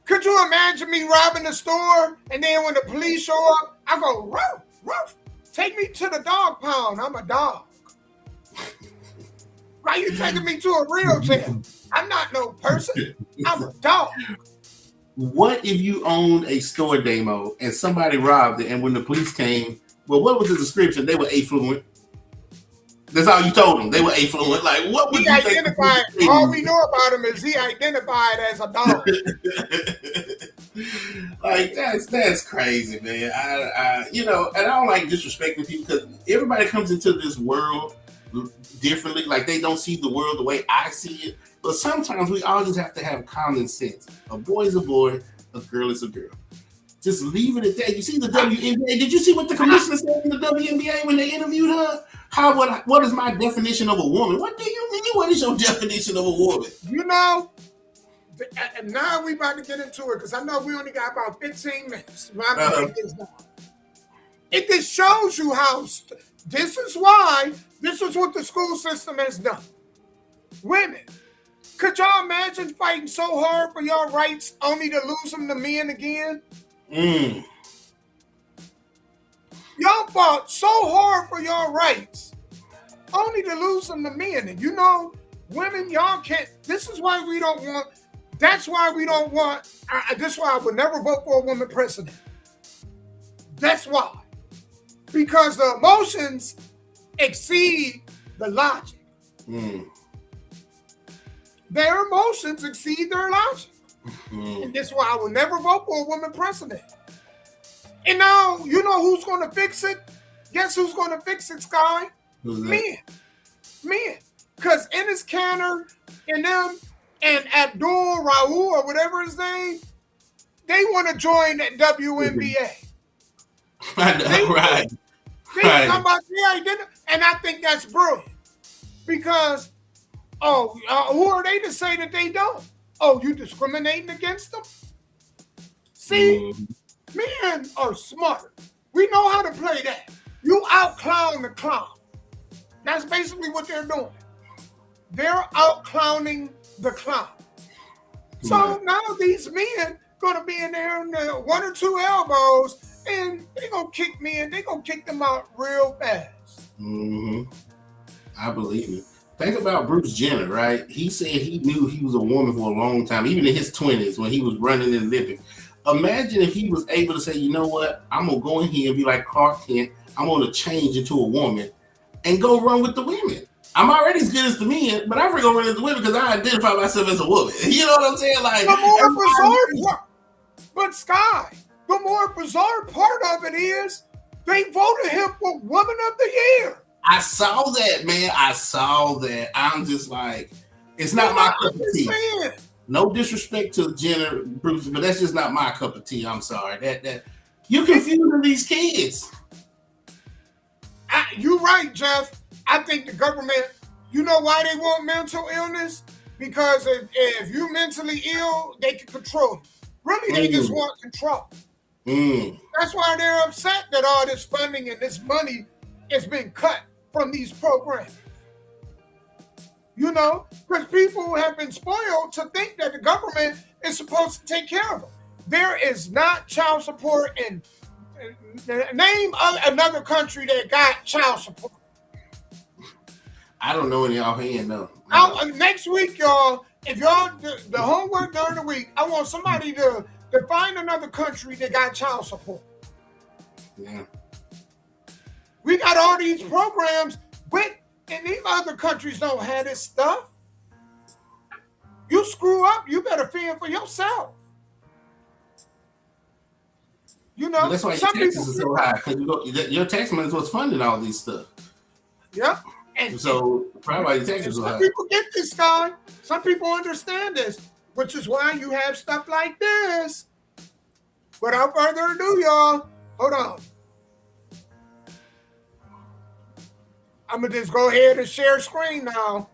Could you imagine me robbing the store, and then when the police show up, I go, ruff, ruff, take me to the dog pound. I'm a dog. Why you taking me to a real jail? I'm not no person. I'm a dog. What if you owned a store demo and somebody robbed it, and when the police came, well, what was the description? They were affluent. That's all you told them. They were affluent. Like, what would he you identified? Think? All we know about him is he identified as a dog. Like, that's crazy, man. I and I don't like disrespecting people, because everybody comes into this world differently. Like, they don't see the world the way I see it. But sometimes we all just have to have common sense. A boy is a boy, a girl is a girl. Just leave it at that. You see the WNBA? Did you see what the commissioner said in the WNBA when they interviewed her? What is my definition of a woman? What do you mean? What is your definition of a woman? You know, now we about to get into it, because I know we only got about 15 minutes. It just shows you how this is what the school system has done. Women. Could y'all imagine fighting so hard for your rights only to lose them to men again? Y'all fought so hard for your rights only to lose them to men. And you know, women, y'all can't. This is why we don't want. That's why we don't want. That's why I would never vote for a woman president. That's why. Because the emotions exceed the logic. Their emotions exceed their logic. And that's why I will never vote for a woman president. And now, you know who's going to fix it? Guess who's going to fix it, Sky? Men. Because Enes Kanter and them and Abdul Raul or whatever his name, they want to join that WNBA. Right. They come about their identity, and I think that's brilliant. Because who are they to say that they don't? Oh, you discriminating against them? See, men are smart. We know how to play that. You out-clown the clown. That's basically what they're doing. They're out-clowning the clown. So now these men going to be in there in one or two elbows, and they're going to kick men. They're going to kick them out real fast. I believe it. Think about Bruce Jenner, right? He said he knew he was a woman for a long time, even in his 20s when he was running in the Olympics. Imagine if he was able to say, you know what? I'm going to go in here and be like Clark Kent. I'm going to change into a woman and go run with the women. I'm already as good as the men, but I'm going to run as the women because I identify myself as a woman. You know what I'm saying? Like, but Sky, the more bizarre part of it is they voted him for Woman of the Year. I saw that, man. I saw that. I'm just like, it's not my cup of tea. No disrespect to Jenner, Bruce, but that's just not my cup of tea. I'm sorry. That you're confusing these kids. You're right, Jeff. I think the government, you know why they want mental illness? Because if you're mentally ill, they can control you. Really, they just want control. That's why they're upset that all this funding and this money has been cut from these programs. Because people have been spoiled to think that the government is supposed to take care of them. There is not child support in name another country that got child support. I don't know any offhand, no. Next week, y'all, if y'all do the homework during the week, I want somebody to find another country that got child support. Yeah. We got all these programs, and these other countries don't have this stuff. You screw up, you better fend for yourself. But that's why your taxes are so high, because your tax money is what's funding all these stuff. Yep. And so probably why your taxes are high. Some people get this, guy. Some people understand this, which is why you have stuff like this. Without further ado, y'all, hold on. I'm going to just go ahead and share screen now.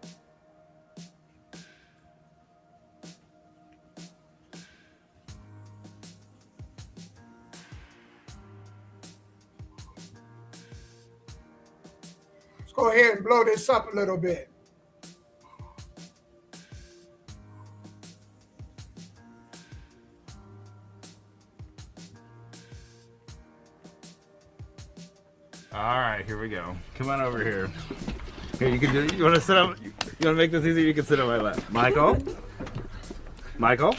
Let's go ahead and blow this up a little bit. All right, here we go. Come on over here. Here, you can do. You want to sit up? You want to make this easier? You can sit on my lap. Michael. Michael.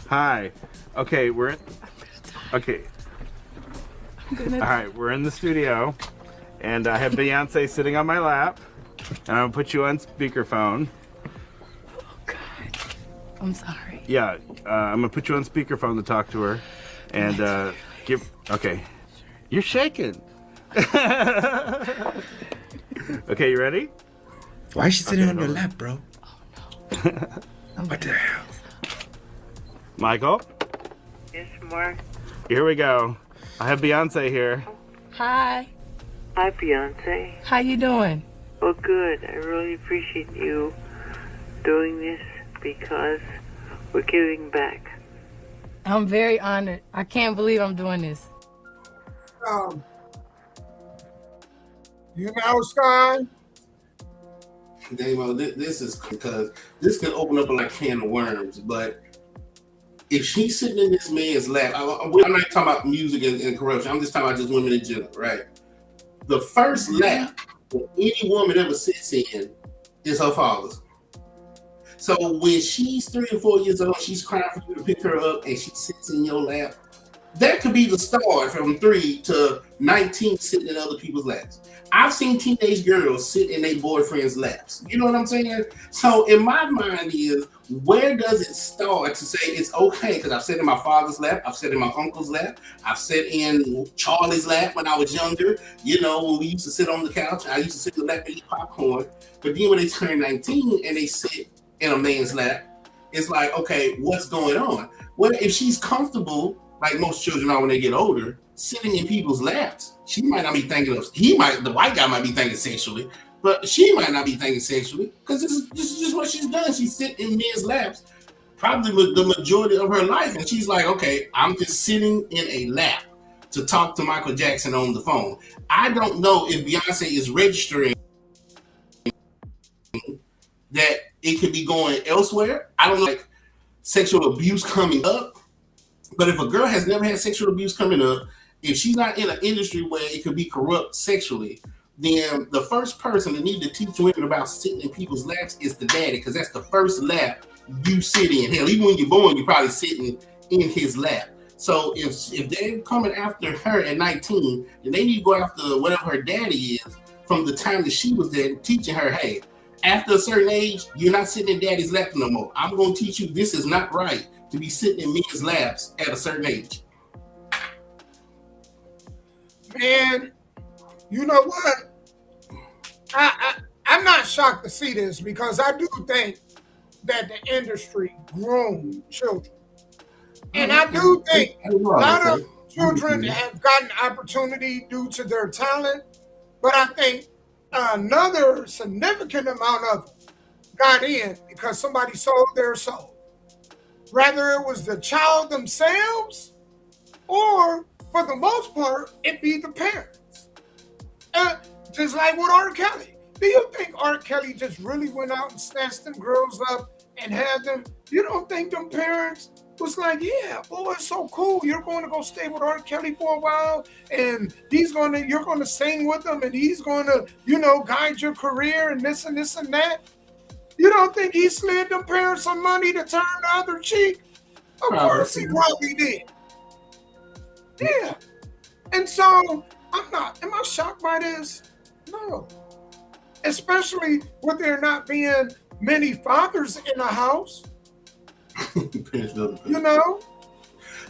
Hi. Okay, we're in. Okay. All right, we're in the studio, and I have Beyonce sitting on my lap, and I'm gonna put you on speakerphone. Oh God. I'm sorry. Yeah, I'm gonna put you on speakerphone to talk to her, and give. Okay. You're shaking. Okay, you ready? Why is she sitting on your lap, bro? Oh no. What the hell? Michael? Yes, Mark. Here we go. I have Beyonce here. Hi. Hi, Beyonce. How you doing? Oh, good. I really appreciate you doing this because we're giving back. I'm very honored. I can't believe I'm doing this. Sky? Damo, this is because this can open up a can of worms, but if she's sitting in this man's lap, I'm not talking about music and corruption, I'm just talking about just women in general, right? The first lap that any woman ever sits in is her father's. So when she's 3 or 4 years old, she's crying for you to pick her up and she sits in your lap. That could be the start from 3 to 19 sitting in other people's laps. I've seen teenage girls sit in their boyfriend's laps. You know what I'm saying? So in my mind is, where does it start to say it's okay? Because I've sat in my father's lap, I've sat in my uncle's lap, I've sat in Charlie's lap when I was younger. You know, when we used to sit on the couch, I used to sit in the lap and eat popcorn. But then when they turn 19 and they sit in a man's lap, it's like, okay, what's going on? Well, if she's comfortable, like most children are when they get older, sitting in people's laps, she might not be thinking of, the white guy might be thinking sexually, but she might not be thinking sexually, because this is just what she's done. She's sitting in men's laps probably with the majority of her life, and she's like, okay, I'm just sitting in a lap to talk to Michael Jackson on the phone. I don't know if Beyonce is registering that it could be going elsewhere. I don't know, like sexual abuse coming up. But if a girl has never had sexual abuse coming up, if she's not in an industry where it could be corrupt sexually, then the first person that need to teach women about sitting in people's laps is the daddy, because that's the first lap you sit in. Hell, even when you're born, you're probably sitting in his lap. So if they're coming after her at 19, then they need to go after whatever her daddy is from the time that she was there, teaching her, hey, after a certain age, you're not sitting in daddy's lap no more. I'm going to teach you this is not right to be sitting in men's laps at a certain age. Man, you know what? I'm not shocked to see this, because I do think that the industry grooms children. And I do think a lot of children have gotten opportunity due to their talent, but I think another significant amount of them got in because somebody sold their soul. Whether it was the child themselves or for the most part, it be the parents. Just like with R. Kelly. Do you think R. Kelly just really went out and snatched them girls up and had them? You don't think them parents was like, yeah, boy, it's so cool. You're going to go stay with R. Kelly for a while, and you're going to sing with him, and he's going to, guide your career and this and this and that. You don't think he slid them parents some money to turn the other cheek? Of course he probably did. Yeah. And so am I shocked by this? No. Especially with there not being many fathers in the house. You know?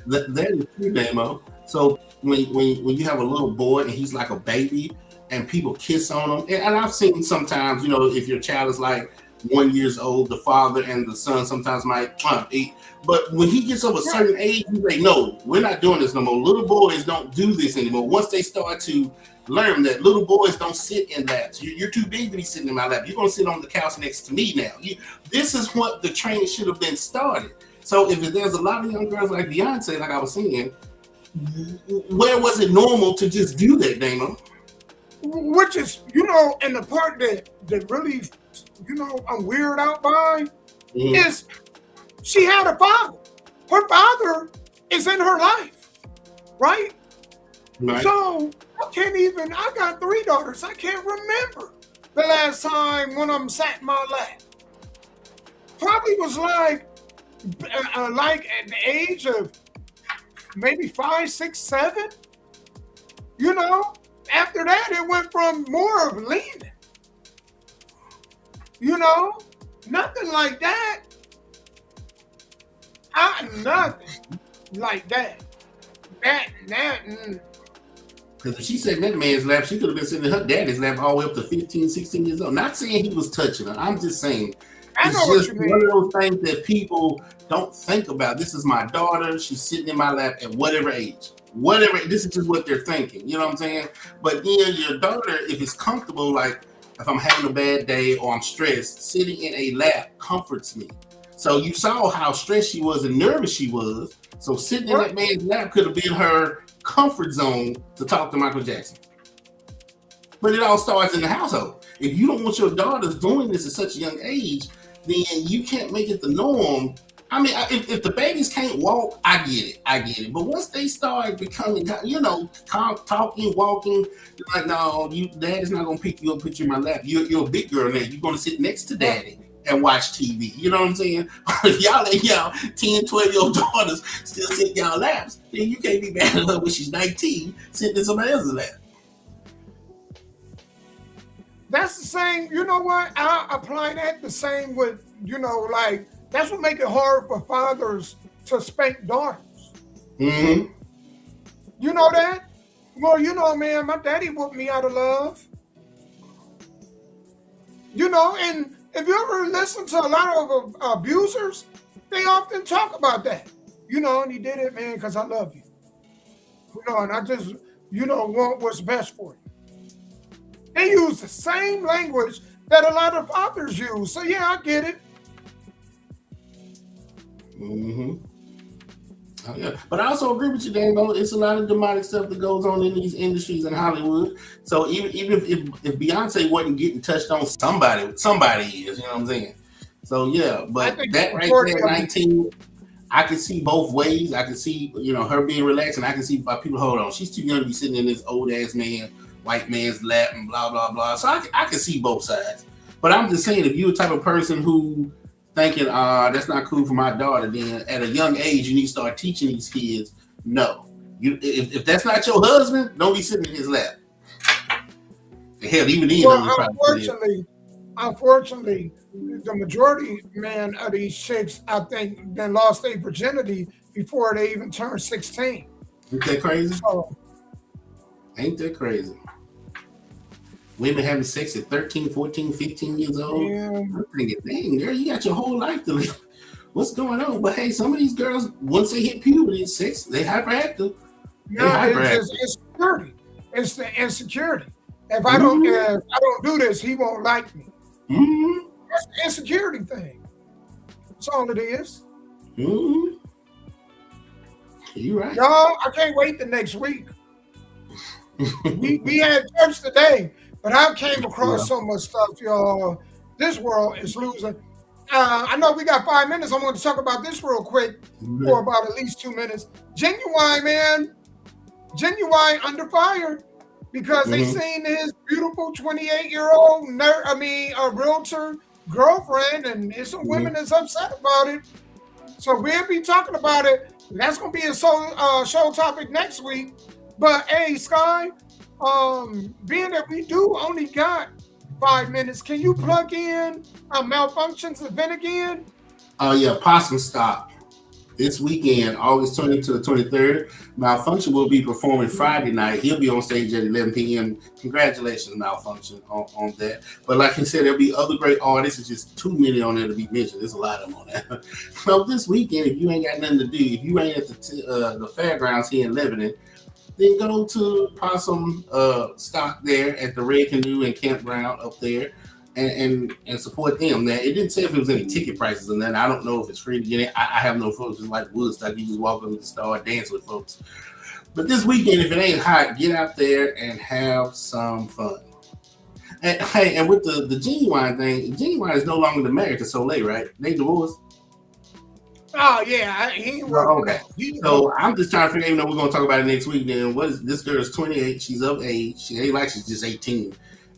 That is true, Damo. So when you have a little boy and he's like a baby and people kiss on him, and I've seen sometimes, if your child is like 1 year old, the father and the son sometimes might eat. But when he gets of a certain age, you say, no, we're not doing this no more. Little boys don't do this anymore. Once they start to learn that little boys don't sit in laps. You're too big to be sitting in my lap. You're going to sit on the couch next to me now. This is what the training should have been started. So if there's a lot of young girls like Beyonce, like I was saying, where was it normal to just do that, Dana? Which is, and the part that really, I'm weirded out by is she had a father. Her father is in her life, right? So I got 3 daughters. I can't remember the last time one of them sat in my lap. Probably was like at the age of maybe 5, 6, 7. After that, it went from more of leaning. Nothing like that. Nothing like that. Because if she sat in that man's lap, she could have been sitting in her daddy's lap all the way up to 15, 16 years old. Not saying he was touching her. I'm just saying it's just one of those things that people don't think about. This is my daughter. She's sitting in my lap at whatever age. This is just what they're thinking. You know what I'm saying? But then your daughter, if it's comfortable, like if I'm having a bad day or I'm stressed, sitting in a lap comforts me. So you saw how stressed she was and nervous she was. So sitting in that man's lap could have been her comfort zone to talk to Michael Jackson. But it all starts in the household. If you don't want your daughters doing this at such a young age, then you can't make it the norm. I mean, if the babies can't walk, I get it. But once they start becoming, talking, walking, you're like, no, dad is not going to pick you up, put you in my lap. You're a big girl now. You're going to sit next to daddy and watch TV. You know what I'm saying? If y'all let y'all 10, 12-year-old daughters still sit in y'all laps, then you can't be mad at her when she's 19 sitting in somebody else's lap. That's the same. You know what? I apply that the same with, that's what makes it hard for fathers to spank daughters. Mm-hmm. You know that? Well, man, my daddy whooped me out of love. And if you ever listen to a lot of abusers, they often talk about that. And he did it, man, because I love you. And I just, want what's best for you. They use the same language that a lot of fathers use. So, yeah, I get it. Mm-hmm. Oh, yeah. But I also agree with you, Dano. It's a lot of demonic stuff that goes on in these industries in Hollywood. So even if Beyonce wasn't getting touched on, somebody is. You know what I'm saying? So yeah, but that right there at 19, I can see both ways. I can see her being relaxed, and I can see by people. Hold on, she's too young to be sitting in this old ass white man's lap and blah blah blah. So I can see both sides. But I'm just saying, if you're the type of person who thinking, that's not cool for my daughter, then at a young age you need to start teaching these kids. No, if that's not your husband, don't be sitting in his lap. Hell, even then. Well, unfortunately, the majority, man, of these chicks, I think, then lost their virginity before they even turned 16. Ain't that crazy? Ain't that crazy? Women having sex at 13, 14, 15 years old. Yeah. I'm thinking, dang, girl, you got your whole life to live. What's going on? But hey, some of these girls, once they hit puberty at 6, they hyperactive. It's insecurity. It's the insecurity. If I don't do this, he won't like me. Mm-hmm. That's the insecurity thing. That's all it is. Mm-hmm. You right. Y'all, I can't wait the next week. we had church today, but I came across so much stuff, y'all. This world is losing. I know we got 5 minutes. I want to talk about this real quick for about at least 2 minutes. Genuine, man. Genuine under fire because they seen his beautiful 28-year-old realtor girlfriend, and there's some women that's upset about it. So we'll be talking about it. That's gonna be a show topic next week. But hey, Sky, being that we do only got 5 minutes, can you plug in Malfunction's event again? Oh yeah, Possum Stop. This weekend, August 20th to the 23rd, Malfunction will be performing Friday night. He'll be on stage at 11 p.m. Congratulations, Malfunction, on that. But like I said, there'll be other great artists. It's just too many on there to be mentioned. There's a lot of them on there. So this weekend, if you ain't got nothing to do, if you ain't at the fairgrounds here in Lebanon, then go to Possum Stop there at the Red Canoe and Campground up there. And support them. Now, it didn't say if it was any ticket prices and then I don't know if it's free to get in. I have no folks. It's like Woodstock. You just walk up and start dancing with folks. But this weekend, if it ain't hot, get out there and have some fun. And hey, and with the Genuine thing, Genuine is no longer the married to Soleil, right? They divorced. Oh yeah, he okay. So I'm just trying to figure. Even though we're gonna talk about it next week. Then what is this girl is 28? She's of age. She ain't like she's just 18.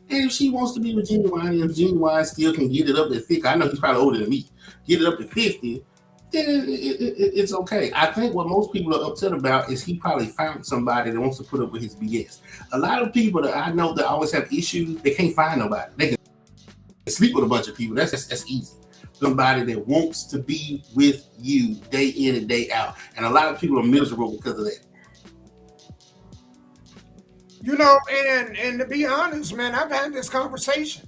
And if she wants to be with Genuine, and if Genuine still can get it up at 50, I know he's probably older than me, get it up to 50, then it's okay. I think what most people are upset about is he probably found somebody that wants to put up with his BS. A lot of people that I know that always have issues, they can't find nobody. They can sleep with a bunch of people. That's easy. Somebody that wants to be with you day in and day out. And a lot of people are miserable because of that. You know, and to be honest, man, I've had this conversation.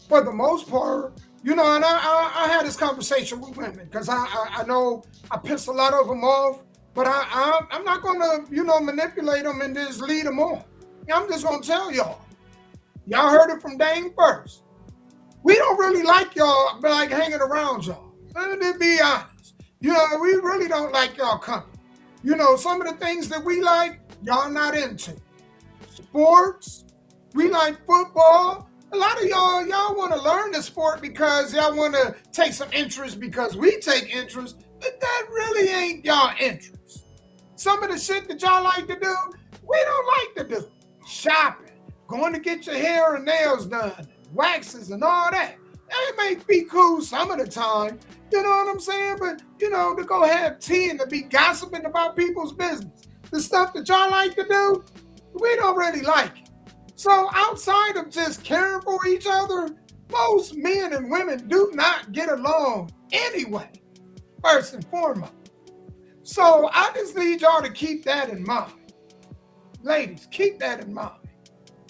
For the most part, you know, and I had this conversation with women because I know I pissed a lot of them off, but I'm not going to, you know, manipulate them and just lead them on. I'm just going to tell y'all. Y'all heard it from Dane first. We don't really like y'all, but like hanging around y'all. Let me be honest. You know, we really don't like y'all company. You know, some of the things that we like, y'all not into. Sports, we like football. A lot of y'all want to learn the sport because y'all want to take some interest because we take interest, but that really ain't y'all interest. Some of the shit that y'all like to do, we don't like to do. Shopping, going to get your hair and nails done, waxes and all that. That may be cool some of the time, you know what I'm saying? But, you know, to go have tea and to be gossiping about people's business, the stuff that y'all like to do, we don't really like it. So outside of just caring for each other, most men and women do not get along anyway, first and foremost. So I just need y'all to keep that in mind. Ladies, keep that in mind.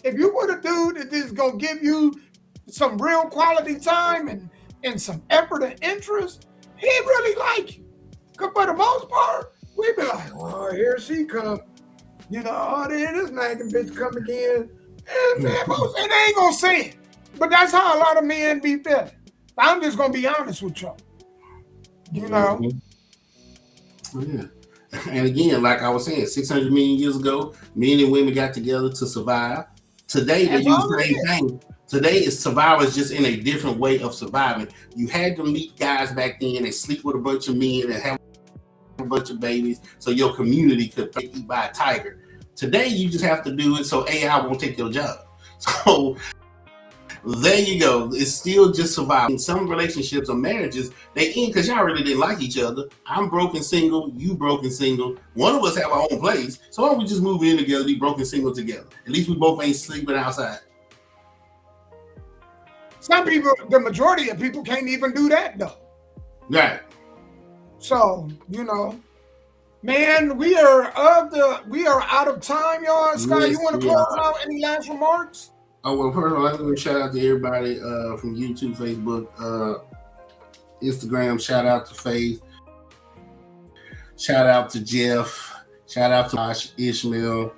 If you want a dude that is going to give you some real quality time and some effort and interest, he really like you. Because for the most part, we be like, oh, here she comes. You know, oh, there this nagging bitch come again. And man, they ain't gonna say it. But that's how a lot of men be feeling. I'm just gonna be honest with y'all. You know? Yeah. And again, like I was saying, 600 million years ago, men and women got together to survive. Today, they do the same thing. Today is survivors just in a different way of surviving. You had to meet guys back then and sleep with a bunch of men and have a bunch of babies so your community could be eaten by a tiger. Today, you just have to do it so AI won't take your job. So there you go. It's still just survival. In some relationships or marriages, they end because y'all really didn't like each other. I'm broken single, you broken single. One of us have our own place. So why don't we just move in together, be broken single together? At least we both ain't sleeping outside. Some people, the majority of people can't even do that though. Right. So, you know, man, we are out of time, y'all. Scott, you want to close out? Any last remarks? Oh, well, first of all, let me shout out to everybody from YouTube, Facebook, Instagram. Shout out to Faith. Shout out to Jeff. Shout out to Josh Ishmael.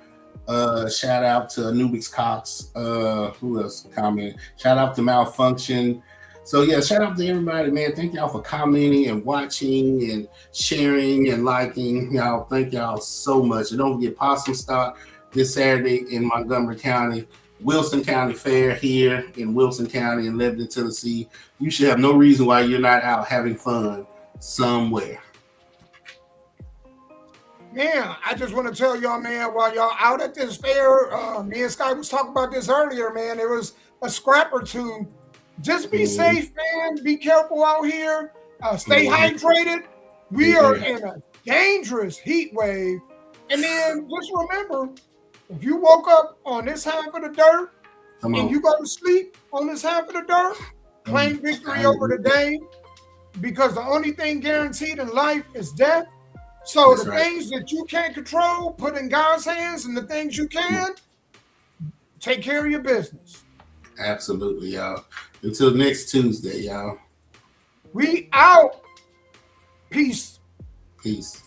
Shout out to Anubis Cox. Who else commented? Shout out to Malfunction. So yeah, shout out to everybody, man. Thank y'all for commenting and watching and sharing and liking. Y'all, thank y'all so much. And don't forget Possum Stock this Saturday in Montgomery County, Wilson County Fair here in Wilson County in Lebanon, Tennessee. You should have no reason why you're not out having fun somewhere. Man, I just want to tell y'all, man, while y'all out at this fair, me and Sky was talking about this earlier, man. There was a scrap or two. Just be safe, man. Be careful out here. Stay hydrated. We are in a dangerous heat wave. And then just remember, if you woke up on this half of the dirt and you go to sleep on this half of the dirt, claim victory over the day, because the only thing guaranteed in life is death. So the things that you can't control, put in God's hands, and the things you can, take care of your business. Absolutely, y'all. Until next Tuesday, y'all. We out. Peace. Peace.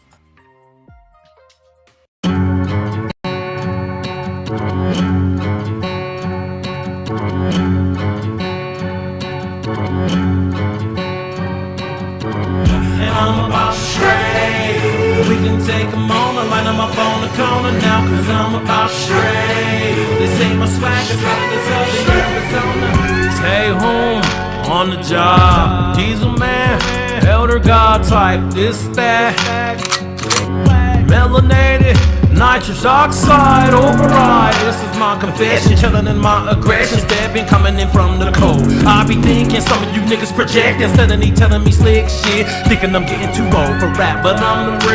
And I'm about straight. We can take a moment, line them up on the corner now, cause I'm about straight. They say my swag is running in Southern Arizona. Stay home, on the job, diesel man, elder god type, this, that. Melanated, nitrous oxide override. This is my confession, chillin' in my aggression, stepping, coming in from the cold. I be thinking some of you niggas project instead of me telling me slick shit, thinking I'm getting too old for rap, but I'm the real.